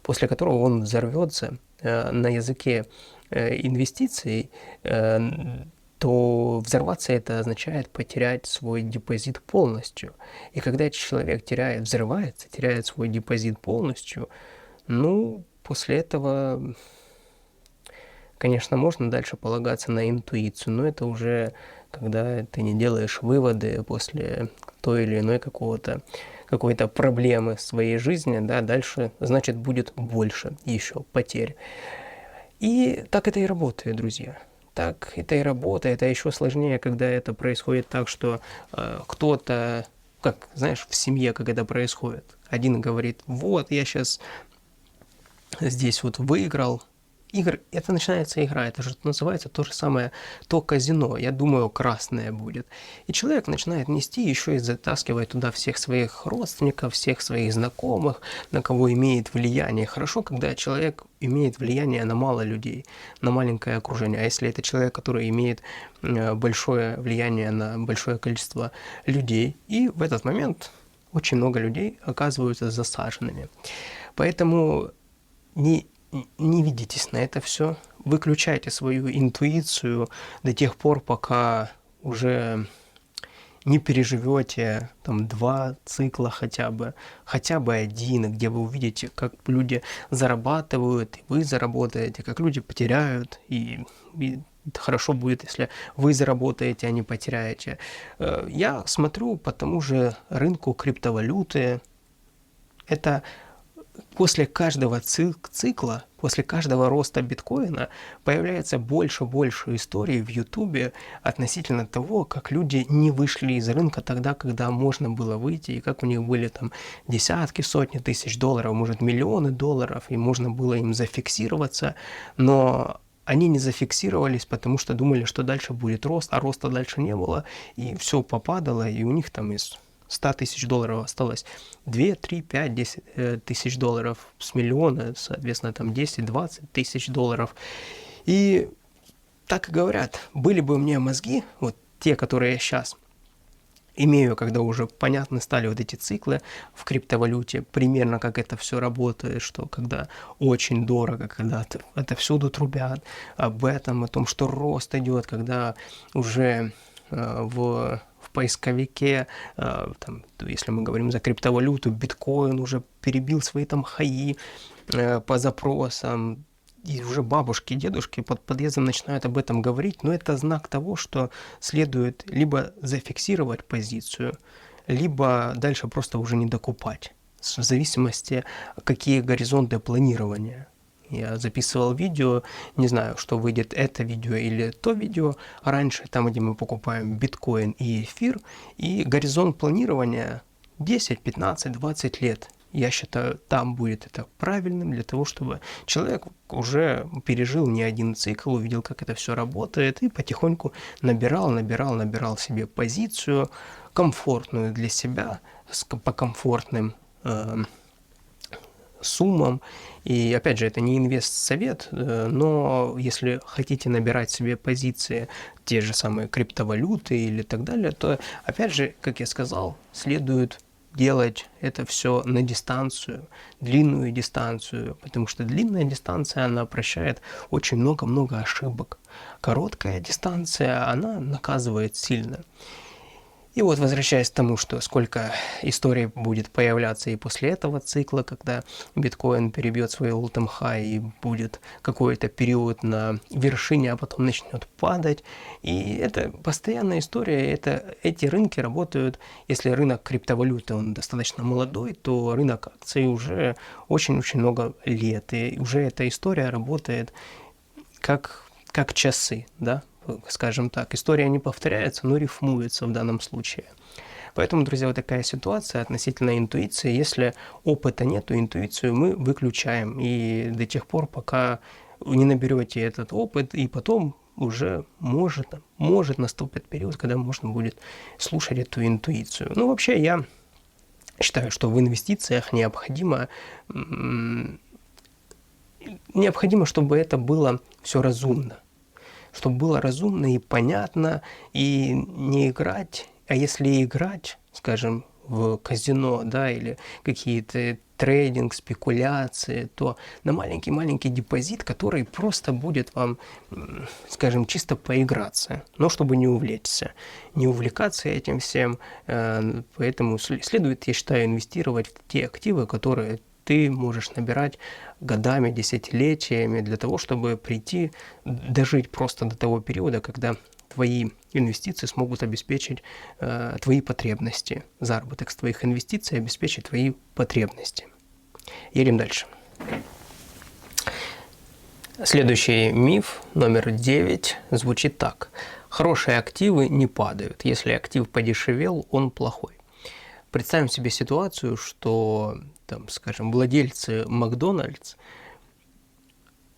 после которого он взорвется на языке инвестиций, то взорваться это означает потерять свой депозит полностью. И когда человек взрывается, теряет свой депозит полностью, после этого, конечно, можно дальше полагаться на интуицию, но это уже когда ты не делаешь выводы после той или иной какой-то проблемы в своей жизни, дальше, значит, будет больше еще потерь. И так это и работает, друзья. Так это и работает, а еще сложнее, когда это происходит так, что кто-то, как, знаешь, в семье, как это происходит, один говорит, вот, я сейчас здесь вот выиграл, это начинается игра, это же называется то же самое, то казино, я думаю, красное будет. И человек начинает нести, еще и затаскивать туда всех своих родственников, всех своих знакомых, на кого имеет влияние. Хорошо, когда человек имеет влияние на мало людей, на маленькое окружение. А если это человек, который имеет большое влияние на большое количество людей, и в этот момент очень много людей оказываются засаженными. Поэтому не ведитесь на это все, выключайте свою интуицию до тех пор, пока уже не переживете 2 цикла хотя бы один, где вы увидите, как люди зарабатывают, и вы заработаете, как люди потеряют, и хорошо будет, если вы заработаете, а не потеряете. Я смотрю по тому же рынку криптовалюты. Это после каждого цикла, после каждого роста биткоина появляется больше историй в Ютубе относительно того, как люди не вышли из рынка тогда, когда можно было выйти, и как у них были десятки, сотни тысяч долларов, может, миллионы долларов, и можно было им зафиксироваться, но они не зафиксировались, потому что думали, что дальше будет рост, а роста дальше не было, и все попадало, и у них из $100 тысяч осталось 2, 3, 5, 10 тысяч долларов, с миллиона, соответственно, 10-20 тысяч долларов. И так и говорят, были бы у меня мозги, вот те, которые я сейчас имею, когда уже понятны стали вот эти циклы в криптовалюте, примерно как это все работает, что когда очень дорого, когда это всюду трубят об этом, о том, что рост идет, когда уже в поисковике, там, если мы говорим за криптовалюту, биткоин уже перебил свои там хаи по запросам, и уже бабушки, дедушки под подъездом начинают об этом говорить, но это знак того, что следует либо зафиксировать позицию, либо дальше просто уже не докупать, в зависимости, какие горизонты планирования. Я записывал видео, не знаю, что выйдет это видео или то видео, раньше, там, где мы покупаем биткоин и эфир, и горизонт планирования 10, 15, 20 лет. Я считаю, там будет это правильным для того, чтобы человек уже пережил не один цикл, увидел, как это все работает, и потихоньку набирал себе позицию комфортную для себя, по комфортным суммам. И опять же, это не инвест-совет, но если хотите набирать себе позиции, те же самые криптовалюты или так далее, то, опять же, как я сказал, следует делать это все на дистанцию, длинную дистанцию, потому что длинная дистанция, она прощает очень много-много ошибок. Короткая дистанция, она наказывает сильно. И вот, возвращаясь к тому, что сколько историй будет появляться и после этого цикла, когда биткоин перебьет свой all-time high и будет какой-то период на вершине, а потом начнет падать. И это постоянная история, эти рынки работают, если рынок криптовалюты, он достаточно молодой, то рынок акций уже очень-очень много лет, и уже эта история работает как часы, да? Скажем так, история не повторяется, но рифмуется в данном случае. Поэтому, друзья, вот такая ситуация относительно интуиции. Если опыта нет, то интуицию мы выключаем. И до тех пор, пока не наберете этот опыт, и потом уже может наступить период, когда можно будет слушать эту интуицию. Ну, вообще, я считаю, что в инвестициях необходимо, чтобы это было все разумно. Чтобы было разумно и понятно, и не играть, а если играть, скажем, в казино, да, или какие-то трейдинг, спекуляции, то на маленький-маленький депозит, который просто будет вам, скажем, чисто поиграться, но чтобы не увлечься, не увлекаться этим всем, поэтому следует, я считаю, инвестировать в те активы, которые ты можешь набирать годами, десятилетиями для того, чтобы дожить просто до того периода, когда твои инвестиции смогут обеспечить твои потребности. Заработок с твоих инвестиций обеспечит твои потребности. Едем дальше. Следующий миф, номер 9, звучит так. Хорошие активы не падают. Если актив подешевел, он плохой. Представим себе ситуацию, что, там, скажем, владельцы Макдональдс,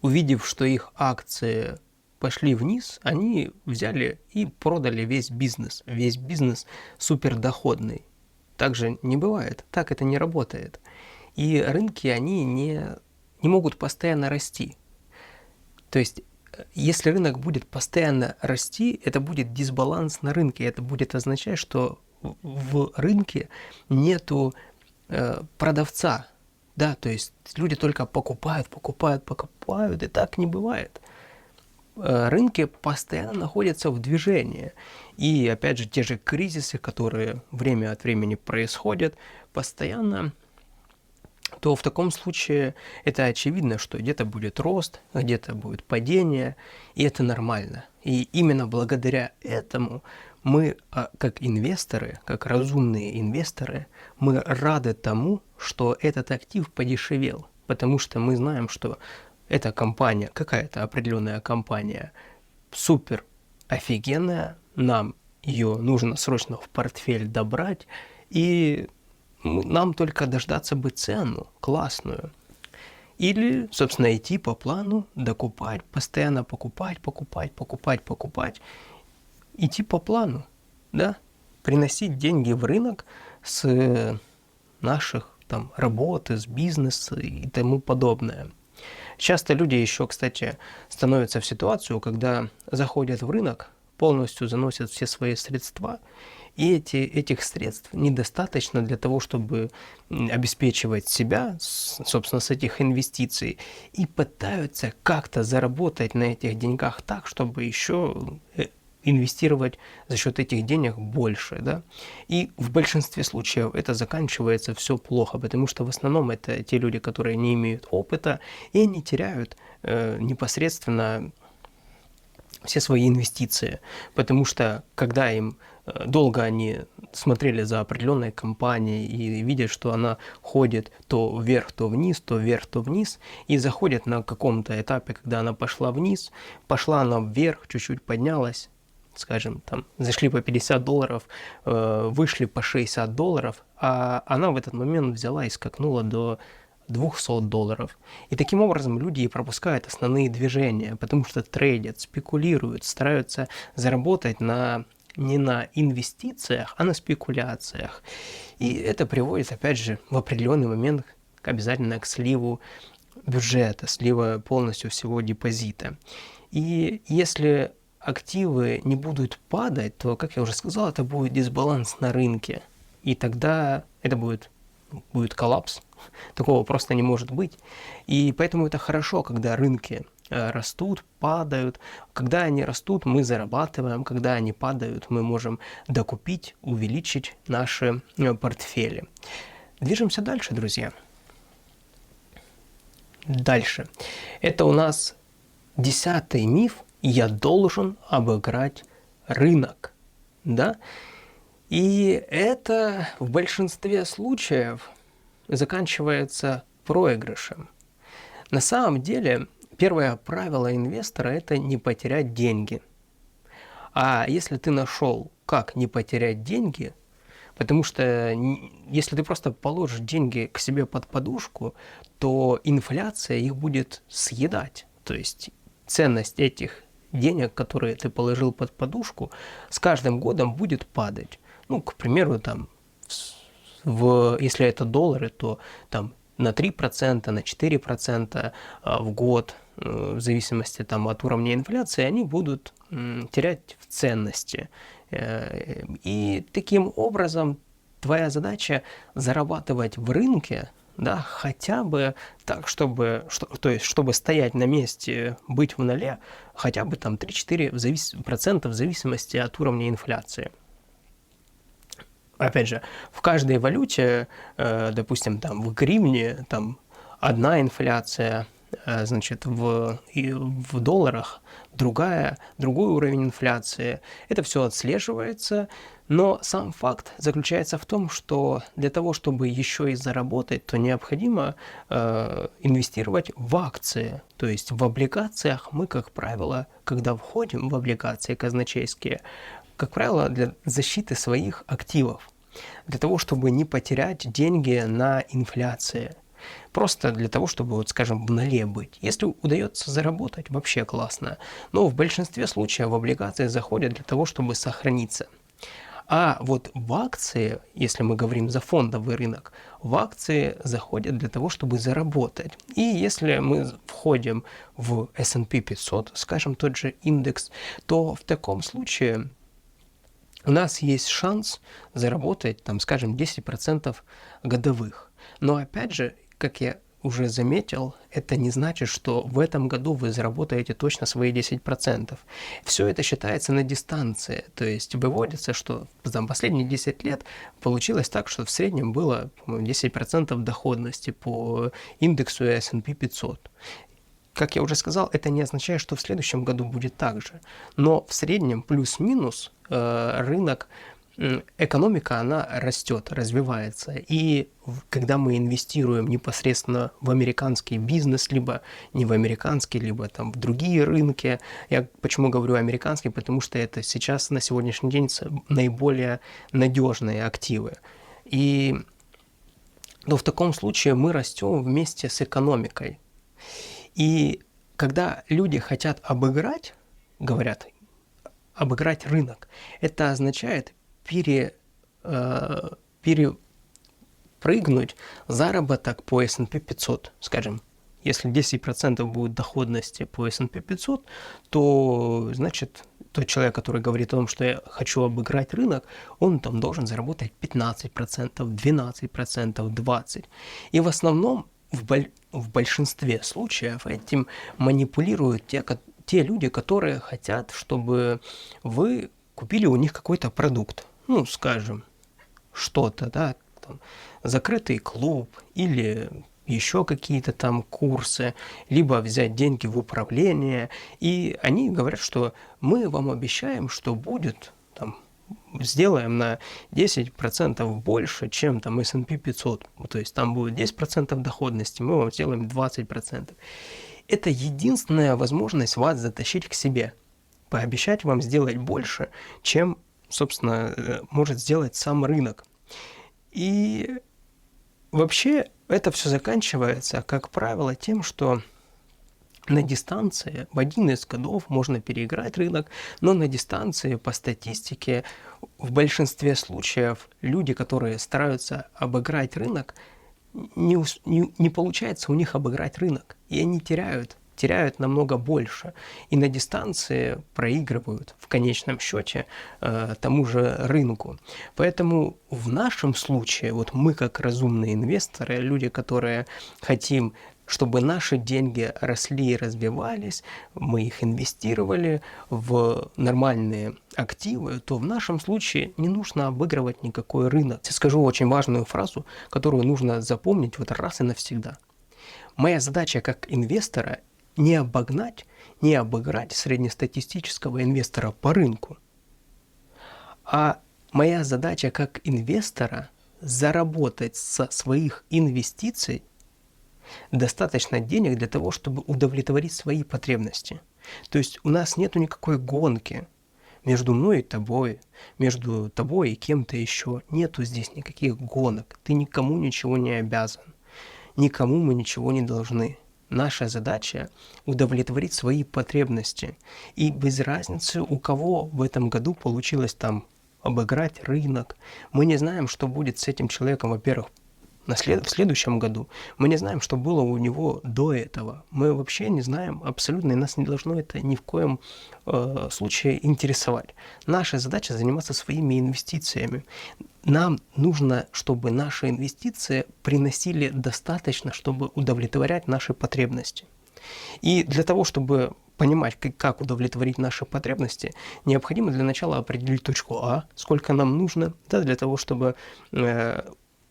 увидев, что их акции пошли вниз, они взяли и продали весь бизнес. Весь бизнес супердоходный. Так же не бывает, так это не работает. И рынки, они не могут постоянно расти. То есть, если рынок будет постоянно расти, это будет дисбаланс на рынке. Это будет означать, что в рынке нету продавца, да, то есть люди только покупают, и так не бывает. Рынки постоянно находятся в движении, и опять же те же кризисы, которые время от времени происходят постоянно, то в таком случае это очевидно, что где-то будет рост, а где-то будет падение, и это нормально. И именно благодаря этому мы, как инвесторы, как разумные инвесторы, мы рады тому, что этот актив подешевел, потому что мы знаем, что эта компания, какая-то определенная компания, супер офигенная, нам ее нужно срочно в портфель добрать, и нам только дождаться бы цену классную. Или, собственно, идти по плану, докупать, постоянно покупать, идти по плану, да, приносить деньги в рынок с наших там работы, с бизнеса и тому подобное. Часто люди еще, кстати, становятся в ситуацию, когда заходят в рынок, полностью заносят все свои средства И этих средств недостаточно для того, чтобы обеспечивать себя, собственно, с этих инвестиций, и пытаются как-то заработать на этих деньгах так, чтобы еще инвестировать за счет этих денег больше, да, и в большинстве случаев это заканчивается все плохо, потому что в основном это те люди, которые не имеют опыта, и они теряют непосредственно все свои инвестиции, потому что когда им долго они смотрели за определенной компанией и видят, что она ходит то вверх, то вниз, то вверх, то вниз, и заходят на каком-то этапе, когда она пошла вниз, пошла она вверх, чуть-чуть поднялась, скажем, там, зашли по $50, вышли по $60, а она в этот момент взяла и скакнула до $200. И таким образом люди и пропускают основные движения, потому что трейдят, спекулируют, стараются заработать не на инвестициях, а на спекуляциях. И это приводит, опять же, в определенный момент обязательно к сливу бюджета, слива полностью всего депозита. И если активы не будут падать, то, как я уже сказал, это будет дисбаланс на рынке. И тогда это будет коллапс. Такого просто не может быть. И поэтому это хорошо, когда рынки растут, падают. Когда они растут, мы зарабатываем. Когда они падают, мы можем докупить, увеличить наши портфели. Движемся дальше, друзья. Дальше. Это у нас 10-й миф. Я должен обыграть рынок. Да? И это в большинстве случаев заканчивается проигрышем. На самом деле, первое правило инвестора – это не потерять деньги. А если ты нашел, как не потерять деньги, потому что если ты просто положишь деньги к себе под подушку, то инфляция их будет съедать. То есть ценность этих денег, которые ты положил под подушку, с каждым годом будет падать. Ну, к примеру, там, если это доллары, то там на 3%, на 4% в год, в зависимости там, от уровня инфляции, они будут терять в ценности. И таким образом твоя задача зарабатывать в рынке, да, хотя бы так, чтобы стоять на месте, быть в ноле, хотя бы там 3-4% в зависимости от уровня инфляции. Опять же, в каждой валюте, допустим, там в гривне, там одна инфляция, значит, в долларах другой уровень инфляции. Это все отслеживается, но сам факт заключается в том, что для того, чтобы еще и заработать, то необходимо инвестировать в акции. То есть в облигациях мы, как правило, когда входим в облигации казначейские, как правило, для защиты своих активов, для того, чтобы не потерять деньги на инфляции. Просто для того, чтобы, вот, скажем, в ноле быть. Если удается заработать, вообще классно. Но в большинстве случаев в облигации заходят для того, чтобы сохраниться. А вот в акции, если мы говорим за фондовый рынок, в акции заходят для того, чтобы заработать. И если мы входим в S&P 500, скажем, тот же индекс, то в таком случае у нас есть шанс заработать, там, скажем, 10% годовых. Но опять же, как я уже заметил, это не значит, что в этом году вы заработаете точно свои 10%. Все это считается на дистанции. То есть выводится, что за последние 10 лет получилось так, что в среднем было 10% доходности по индексу S&P 500. Как я уже сказал, это не означает, что в следующем году будет так же. Но в среднем плюс-минус рынок, экономика, она растет, развивается. И когда мы инвестируем непосредственно в американский бизнес, либо не в американский, либо там в другие рынки, я почему говорю американский, потому что это сейчас на сегодняшний день наиболее надежные активы. Но в таком случае мы растем вместе с экономикой. И когда люди хотят обыграть, говорят, обыграть рынок, это означает перепрыгнуть заработок по S&P 500, скажем, Если 10% будет доходности по S&P 500, то, значит, тот человек, который говорит о том, что я хочу обыграть рынок, он там должен заработать 15%, 12%, 20%. И в основном, в большинстве случаев этим манипулируют те люди, которые хотят, чтобы вы купили у них какой-то продукт. Ну, скажем, что-то, да, там, закрытый клуб или еще какие-то там курсы, либо взять деньги в управление. И они говорят, что мы вам обещаем, что будет, там, сделаем на 10% больше, чем там S&P 500. То есть там будет 10% доходности, мы вам сделаем 20%. Это единственная возможность вас затащить к себе. Пообещать вам сделать больше, чем, собственно, может сделать сам рынок. И вообще это все заканчивается, как правило, тем, что на дистанции в один из годов можно переиграть рынок, но на дистанции, по статистике, в большинстве случаев люди, которые стараются обыграть рынок, не получается у них обыграть рынок, и они теряют намного больше, и на дистанции проигрывают в конечном счете тому же рынку. Поэтому в нашем случае, вот мы как разумные инвесторы, люди, которые хотим, чтобы наши деньги росли и развивались, мы их инвестировали в нормальные активы, то в нашем случае не нужно обыгрывать никакой рынок. Я скажу очень важную фразу, которую нужно запомнить вот раз и навсегда. Моя задача как инвестора не обогнать, не обыграть среднестатистического инвестора по рынку, а моя задача как инвестора заработать со своих инвестиций достаточно денег для того, чтобы удовлетворить свои потребности. То есть у нас нет никакой гонки между мной и тобой, между тобой и кем-то еще. Нету здесь никаких гонок. Ты никому ничего не обязан. Никому мы ничего не должны. Наша задача – удовлетворить свои потребности. И без разницы, у кого в этом году получилось там обыграть рынок. Мы не знаем, что будет с этим человеком, во-первых, в следующем году. Мы не знаем, что было у него до этого. Мы вообще не знаем абсолютно, и нас не должно это ни в коем случае интересовать. Наша задача – заниматься своими инвестициями. Нам нужно, чтобы наши инвестиции приносили достаточно, чтобы удовлетворять наши потребности. И для того, чтобы понимать, как удовлетворить наши потребности, необходимо для начала определить точку А, сколько нам нужно, да, для того, чтобы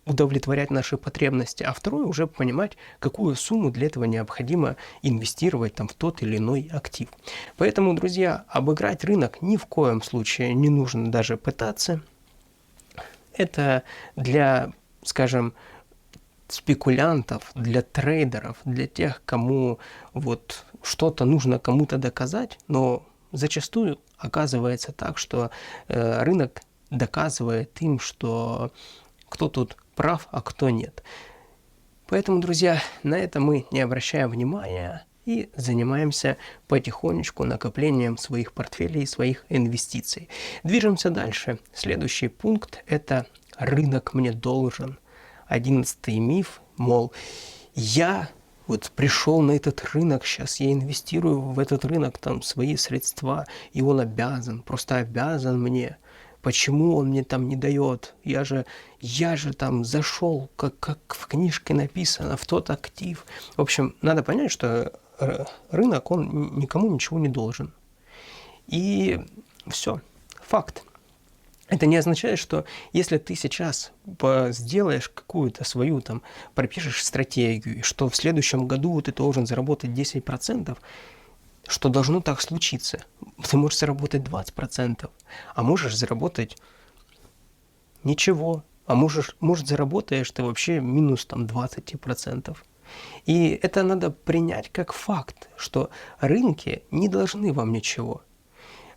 удовлетворять наши потребности, а второе уже понимать, какую сумму для этого необходимо инвестировать там, в тот или иной актив. Поэтому, друзья, обыграть рынок ни в коем случае не нужно даже пытаться. Это для, скажем, спекулянтов, для трейдеров, для тех, кому вот что-то нужно кому-то доказать, но зачастую оказывается так, что рынок доказывает им, что кто тут прав, а кто нет. Поэтому, друзья, на это мы не обращаем внимания и занимаемся потихонечку накоплением своих портфелей, своих инвестиций. Движемся дальше. Следующий пункт – это рынок мне должен. 11-й миф, мол, я вот пришел на этот рынок, сейчас я инвестирую в этот рынок там свои средства, и он обязан, просто обязан мне. Почему он мне там не дает? Я же там зашел, как в книжке написано, в тот актив. В общем, надо понять, что рынок, он никому ничего не должен. И все, факт. Это не означает, что если ты сейчас сделаешь какую-то свою, там, пропишешь стратегию, что в следующем году ты должен заработать 10%, что должно так случиться. Ты можешь заработать 20%, а можешь заработать ничего, а может заработаешь ты вообще минус там 20%. И это надо принять как факт, что рынки не должны вам ничего.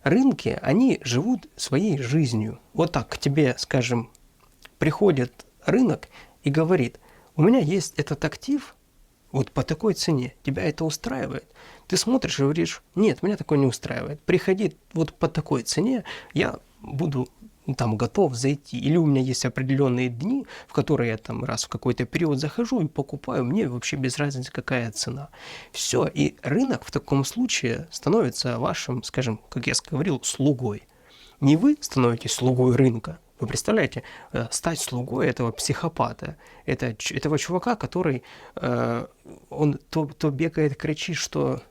Рынки, они живут своей жизнью. Вот так к тебе, скажем, приходит рынок и говорит: у меня есть этот актив, вот по такой цене, тебя это устраивает? Ты смотришь и говоришь: нет, меня такое не устраивает. Приходи вот по такой цене, я буду там готов зайти, или у меня есть определенные дни, в которые я там раз в какой-то период захожу и покупаю, мне вообще без разницы, какая цена. Все, и рынок в таком случае становится вашим, скажем, как я говорил, слугой. Не вы становитесь слугой рынка. Вы представляете, стать слугой этого психопата, этого чувака, который он то бегает, кричит, что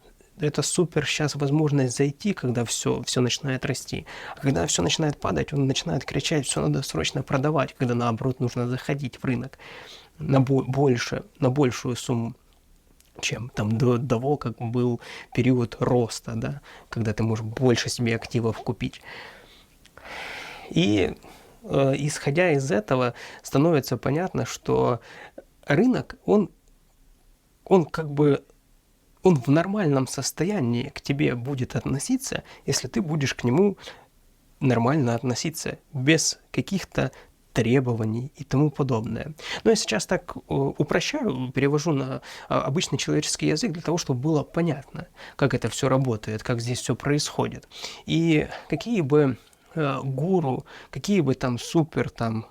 это супер сейчас возможность зайти, когда все начинает расти. А когда все начинает падать, он начинает кричать, все надо срочно продавать, когда наоборот нужно заходить в рынок на большую сумму, чем там до того, как был период роста, да, когда ты можешь больше себе активов купить. И исходя из этого, становится понятно, что рынок, он как бы он в нормальном состоянии к тебе будет относиться, если ты будешь к нему нормально относиться, без каких-то требований и тому подобное. Но я сейчас так упрощаю, перевожу на обычный человеческий язык для того, чтобы было понятно, как это все работает, как здесь все происходит. И какие бы гуру, какие бы там супер, там,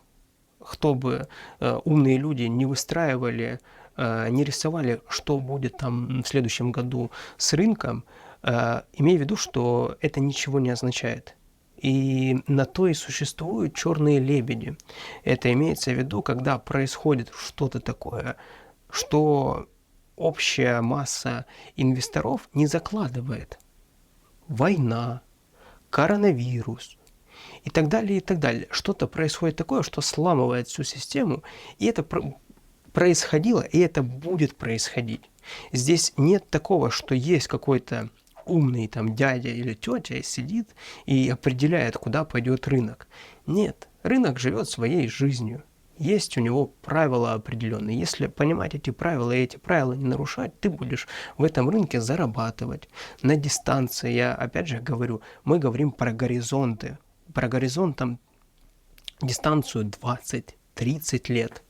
кто бы умные люди не выстраивали, не рисовали, что будет там в следующем году с рынком, имея в виду, что это ничего не означает. И на то и существуют черные лебеди. Это имеется в виду, когда происходит что-то такое, что общая масса инвесторов не закладывает. Война, коронавирус и так далее, и так далее. Что-то происходит такое, что сламывает всю систему, и это происходило, и это будет происходить. Здесь нет такого, что есть какой-то умный там дядя или тетя сидит и определяет, куда пойдет рынок. Нет, рынок живет своей жизнью. Есть у него правила определенные. Если понимать эти правила и эти правила не нарушать, ты будешь в этом рынке зарабатывать. На дистанции, я опять же говорю, мы говорим про горизонты. Про горизонт там дистанцию 20-30 лет.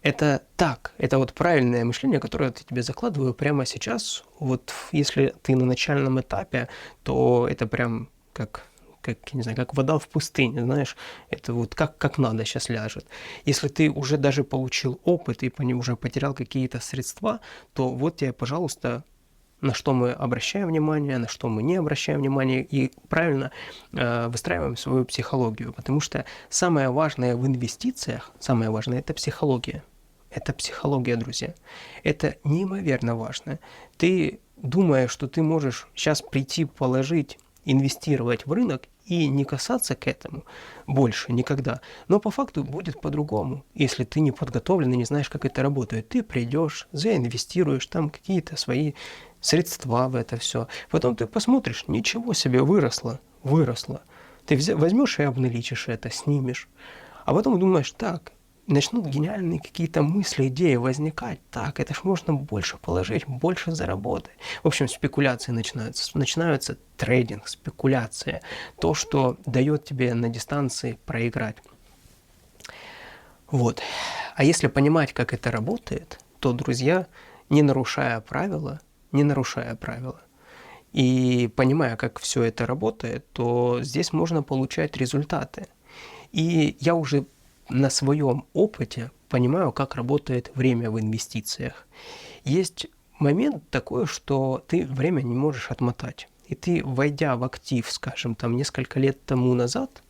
Это так, это вот правильное мышление, которое я тебе закладываю прямо сейчас. Вот если ты на начальном этапе, то это прям как не знаю, как вода в пустыне, знаешь, это вот как надо сейчас ляжет. Если ты уже даже получил опыт и уже потерял какие-то средства, то вот тебе, пожалуйста, на что мы обращаем внимание, на что мы не обращаем внимания, и правильно выстраиваем свою психологию, потому что самое важное в инвестициях, самое важное – это психология. Это психология, друзья. Это неимоверно важно. Ты думаешь, что ты можешь сейчас прийти, положить, инвестировать в рынок и не касаться к этому больше никогда. Но по факту будет по-другому. Если ты не подготовлен и не знаешь, как это работает, ты придешь, заинвестируешь там какие-то свои средства в это все. Потом ты посмотришь, ничего себе, выросло. Ты возьмешь и обналичишь это, снимешь. А потом думаешь, так, начнут гениальные какие-то мысли, идеи возникать. Так, это ж можно больше положить, больше заработать. В общем, спекуляции начинаются. Начинается трейдинг, спекуляция. То, что дает тебе на дистанции проиграть. Вот. А если понимать, как это работает, то, друзья, не нарушая правила, и понимая, как все это работает, то здесь можно получать результаты. И я уже на своем опыте понимаю, как работает время в инвестициях. Есть момент такой, что ты время не можешь отмотать. И ты, войдя в актив, скажем, там несколько лет тому назад,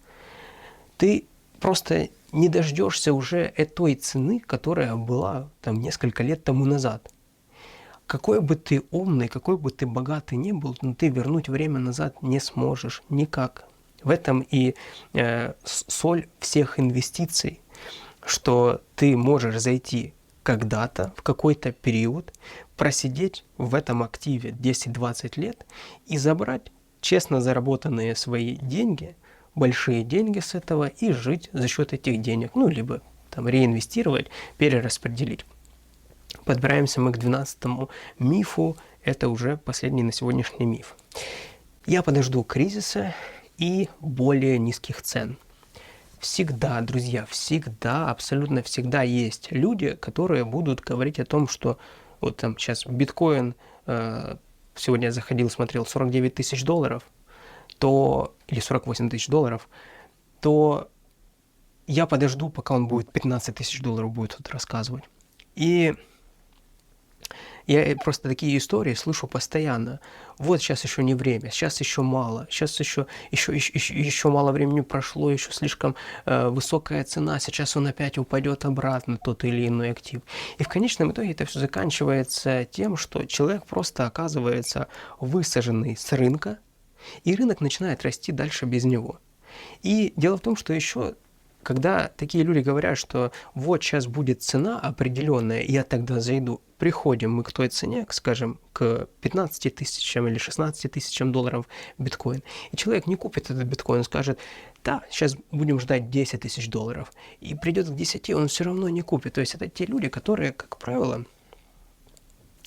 ты просто не дождешься уже той цены, которая была там несколько лет тому назад. Какой бы ты умный, какой бы ты богатый ни был, но ты вернуть время назад не сможешь никак. В этом и соль всех инвестиций, что ты можешь зайти когда-то, в какой-то период, просидеть в этом активе 10-20 лет и забрать честно заработанные свои деньги, большие деньги с этого, и жить за счет этих денег, ну, либо там реинвестировать, перераспределить. Подбираемся мы к 12-му мифу, это уже последний на сегодняшний миф. Я подожду кризиса и более низких цен. Всегда, друзья, всегда, абсолютно всегда есть люди, которые будут говорить о том, что вот там сейчас биткоин, сегодня я заходил, смотрел, $49 тысяч, или $48 тысяч, то я подожду, пока он будет 15 тысяч долларов будет тут рассказывать. И я просто такие истории слышу постоянно. Вот сейчас еще не время, сейчас еще мало, сейчас еще мало времени прошло, еще слишком высокая цена, сейчас он опять упадет обратно, тот или иной актив. И в конечном итоге это все заканчивается тем, что человек просто оказывается высаженный с рынка, и рынок начинает расти дальше без него. И дело в том, что еще когда такие люди говорят, что вот сейчас будет цена определенная, я тогда зайду, приходим мы к той цене, скажем, к 15 тысячам или 16 тысячам долларов биткоин, и человек не купит этот биткоин, скажет, да, сейчас будем ждать 10 тысяч долларов, и придет к 10, он все равно не купит. То есть это те люди, которые, как правило,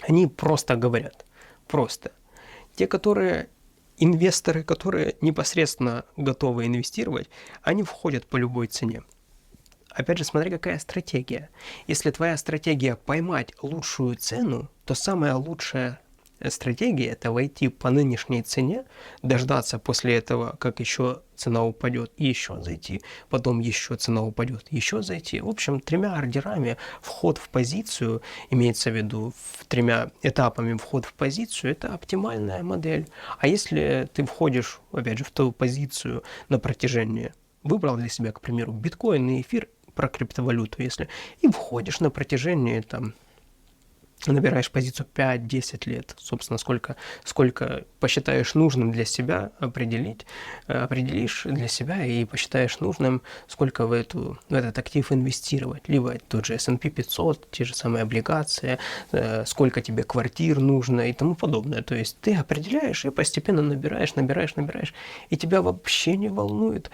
они просто говорят, просто. Те, которые инвесторы, которые непосредственно готовы инвестировать, они входят по любой цене. Опять же, смотри, какая стратегия. Если твоя стратегия поймать лучшую цену, то самая лучшая стратегия – это войти по нынешней цене, дождаться после этого, как еще цена упадет, и еще зайти, потом еще цена упадет, еще зайти. В общем, 3 ордерами вход в позицию, имеется в виду 3 этапами вход в позицию, это оптимальная модель. А если ты входишь, опять же, в ту позицию на протяжении, выбрал для себя, к примеру, биткоин и эфир, про криптовалюту, если, и входишь на протяжении там, набираешь позицию 5-10 лет, собственно, сколько посчитаешь нужным для себя определишь для себя и посчитаешь нужным, сколько в этот актив инвестировать. Либо тот же S&P 500, те же самые облигации, сколько тебе квартир нужно и тому подобное. То есть ты определяешь и постепенно набираешь, и тебя вообще не волнует,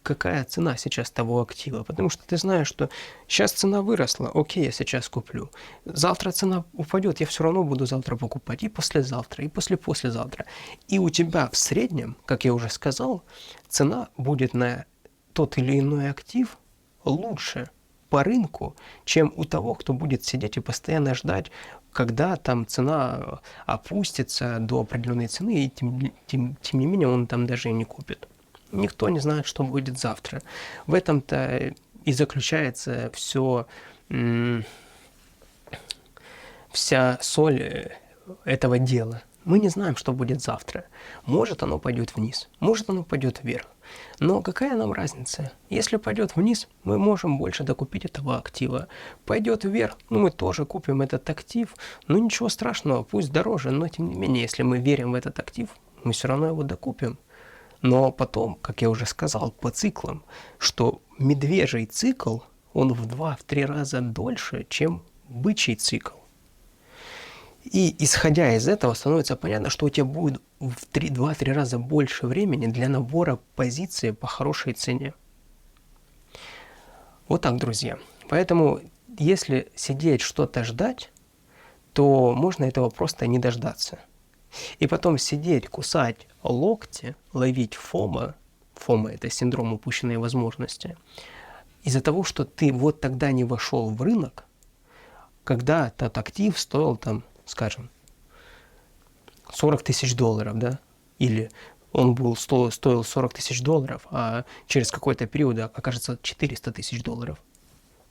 какая цена сейчас того актива, потому что ты знаешь, что сейчас цена выросла, окей, я сейчас куплю. Завтра цена упадет, я все равно буду завтра покупать, и послезавтра, и послезавтра. И у тебя в среднем, как я уже сказал, цена будет на тот или иной актив лучше по рынку, чем у того, кто будет сидеть и постоянно ждать, когда там цена опустится до определенной цены, и тем не менее он там даже и не купит. Никто не знает, что будет завтра. В этом-то и заключается вся соль этого дела. Мы не знаем, что будет завтра. Может, оно пойдет вниз, может, оно пойдет вверх. Но какая нам разница? Если пойдет вниз, мы можем больше докупить этого актива. Пойдет вверх, мы тоже купим этот актив. Ничего страшного, пусть дороже, но тем не менее, если мы верим в этот актив, мы все равно его докупим. Но потом, как я уже сказал, по циклам, что медвежий цикл, он в 2-3 раза дольше, чем бычий цикл. И исходя из этого, становится понятно, что у тебя будет в 2-3 раза больше времени для набора позиции по хорошей цене. Вот так, друзья. Поэтому, если сидеть что-то ждать, то можно этого просто не дождаться. И потом сидеть, кусать локти, ловить фома. Фома – это синдром упущенной возможности. Из-за того, что ты вот тогда не вошел в рынок, когда этот актив стоил там, скажем, 40 тысяч долларов, да? Или он стоил 40 тысяч долларов, а через какой-то период окажется 400 тысяч долларов.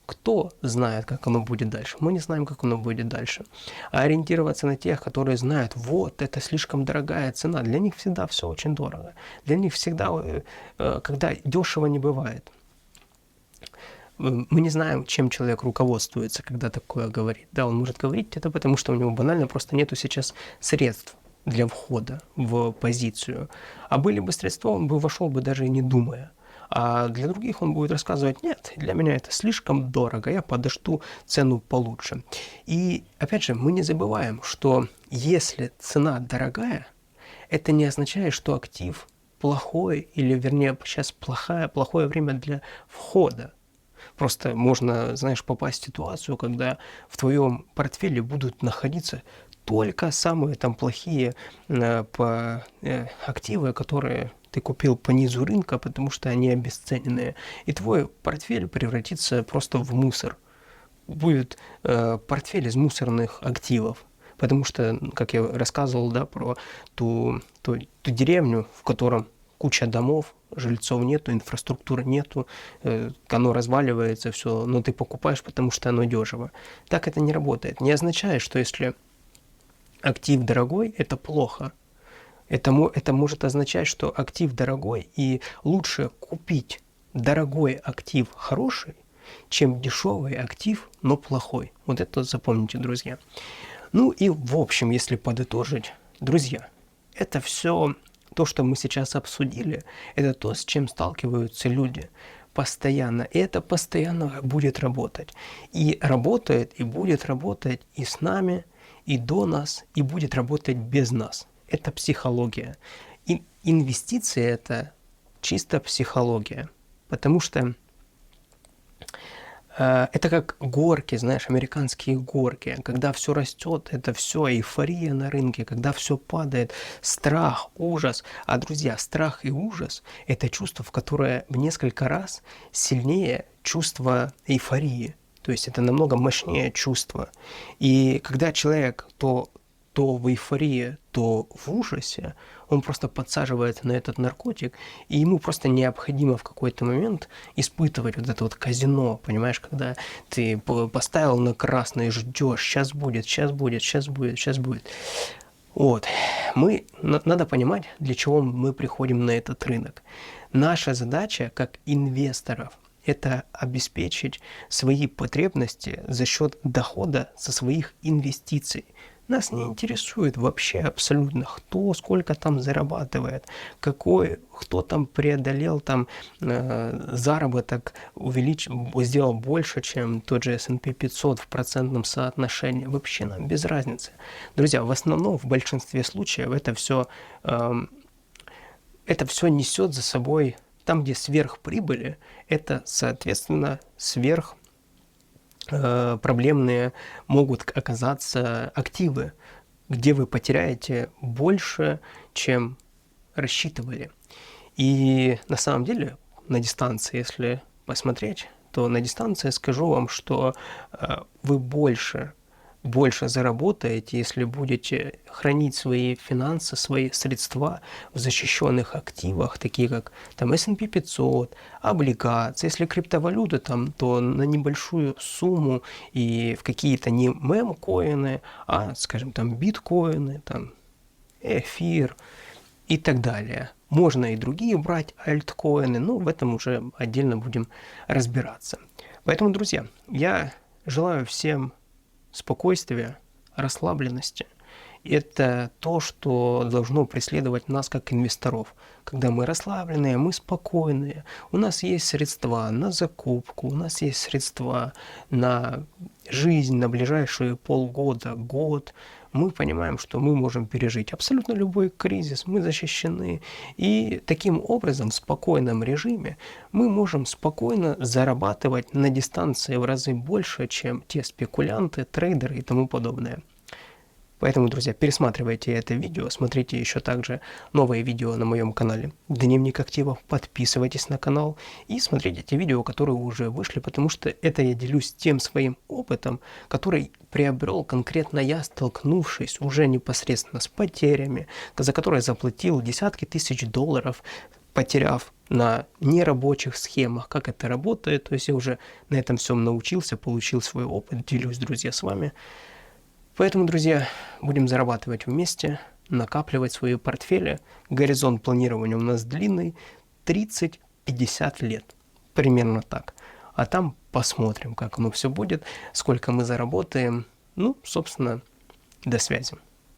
Кто знает, как оно будет дальше? Мы не знаем, как оно будет дальше. А ориентироваться на тех, которые знают, вот, это слишком дорогая цена. Для них всегда все очень дорого. Для них всегда, когда дешево не бывает. Мы не знаем, чем человек руководствуется, когда такое говорит. Да, он может говорить это потому, что у него банально просто нету сейчас средств для входа в позицию. А были бы средства, он бы вошел бы даже и не думая. А для других он будет рассказывать, нет, для меня это слишком дорого, я подожду цену получше. И опять же, мы не забываем, что если цена дорогая, это не означает, что актив плохой, или вернее сейчас плохое время для входа. Просто можно, знаешь, попасть в ситуацию, когда в твоем портфеле будут находиться только самые там плохие активы, которые ты купил по низу рынка, потому что они обесцененные. И твой портфель превратится просто в мусор. Будет портфель из мусорных активов. Потому что, как я рассказывал, да, про ту деревню, в котором куча домов, жильцов нету, инфраструктуры нету, оно разваливается, все, но ты покупаешь, потому что оно дешево. Так это не работает. Не означает, что если актив дорогой, это плохо. Это может означать, что актив дорогой, и лучше купить дорогой актив хороший, чем дешевый актив, но плохой. Вот это запомните, друзья. Ну и в общем, если подытожить, друзья, это все то, что мы сейчас обсудили, это то, с чем сталкиваются люди постоянно. И это постоянно будет работать. И работает, и будет работать и с нами, и до нас, и будет работать без нас. Это психология. И инвестиции – это чисто психология. Потому что это как горки, знаешь, американские горки. Когда все растет, это все эйфория на рынке. Когда все падает, страх, ужас. А, друзья, страх и ужас – это чувство, в которое в несколько раз сильнее чувство эйфории. То есть это намного мощнее чувство. И когда человек то в эйфории, то в ужасе, он просто подсаживается на этот наркотик, и ему просто необходимо в какой-то момент испытывать вот это вот казино, понимаешь, когда ты поставил на красный, ждешь, сейчас будет, сейчас будет, сейчас будет, сейчас будет. Вот. Надо понимать, для чего мы приходим на этот рынок. Наша задача, как инвесторов, это обеспечить свои потребности за счет дохода со своих инвестиций. Нас не интересует вообще абсолютно, кто сколько там зарабатывает, кто там преодолел там заработок, сделал больше, чем тот же S&P 500 в процентном соотношении. Вообще нам без разницы. Друзья, в основном, в большинстве случаев это все несет за собой, там, где сверхприбыли, это, соответственно, проблемные могут оказаться активы, где вы потеряете больше, чем рассчитывали. И на самом деле на дистанции, если посмотреть, то на дистанции скажу вам, что вы больше заработаете, если будете хранить свои финансы, свои средства в защищенных активах, такие как там S&P 500, облигации. Если криптовалюты, там, то на небольшую сумму и в какие-то не мем-коины, а, скажем, там биткоины, там эфир и так далее. Можно и другие брать альткоины, но в этом уже отдельно будем разбираться. Поэтому, друзья, я желаю всем спокойствия, расслабленности. Это то, что должно преследовать нас как инвесторов. Когда мы расслабленные, мы спокойные, у нас есть средства на закупку, у нас есть средства на жизнь, на ближайшие полгода, год. Мы понимаем, что мы можем пережить абсолютно любой кризис, мы защищены. И таким образом, в спокойном режиме, мы можем спокойно зарабатывать на дистанции в разы больше, чем те спекулянты, трейдеры и тому подобное. Поэтому, друзья, пересматривайте это видео, смотрите еще также новые видео на моем канале Дневник активов, подписывайтесь на канал и смотрите те видео, которые уже вышли, потому что это я делюсь тем своим опытом, который приобрел конкретно я, столкнувшись уже непосредственно с потерями, за которые заплатил десятки тысяч долларов, потеряв на нерабочих схемах, как это работает. То есть я уже на этом всем научился, получил свой опыт, делюсь, друзья, с вами. Поэтому, друзья, будем зарабатывать вместе, накапливать свои портфели. Горизонт планирования у нас длинный, 30-50 лет. Примерно так. А там посмотрим, как оно все будет, сколько мы заработаем. Ну, собственно, до связи.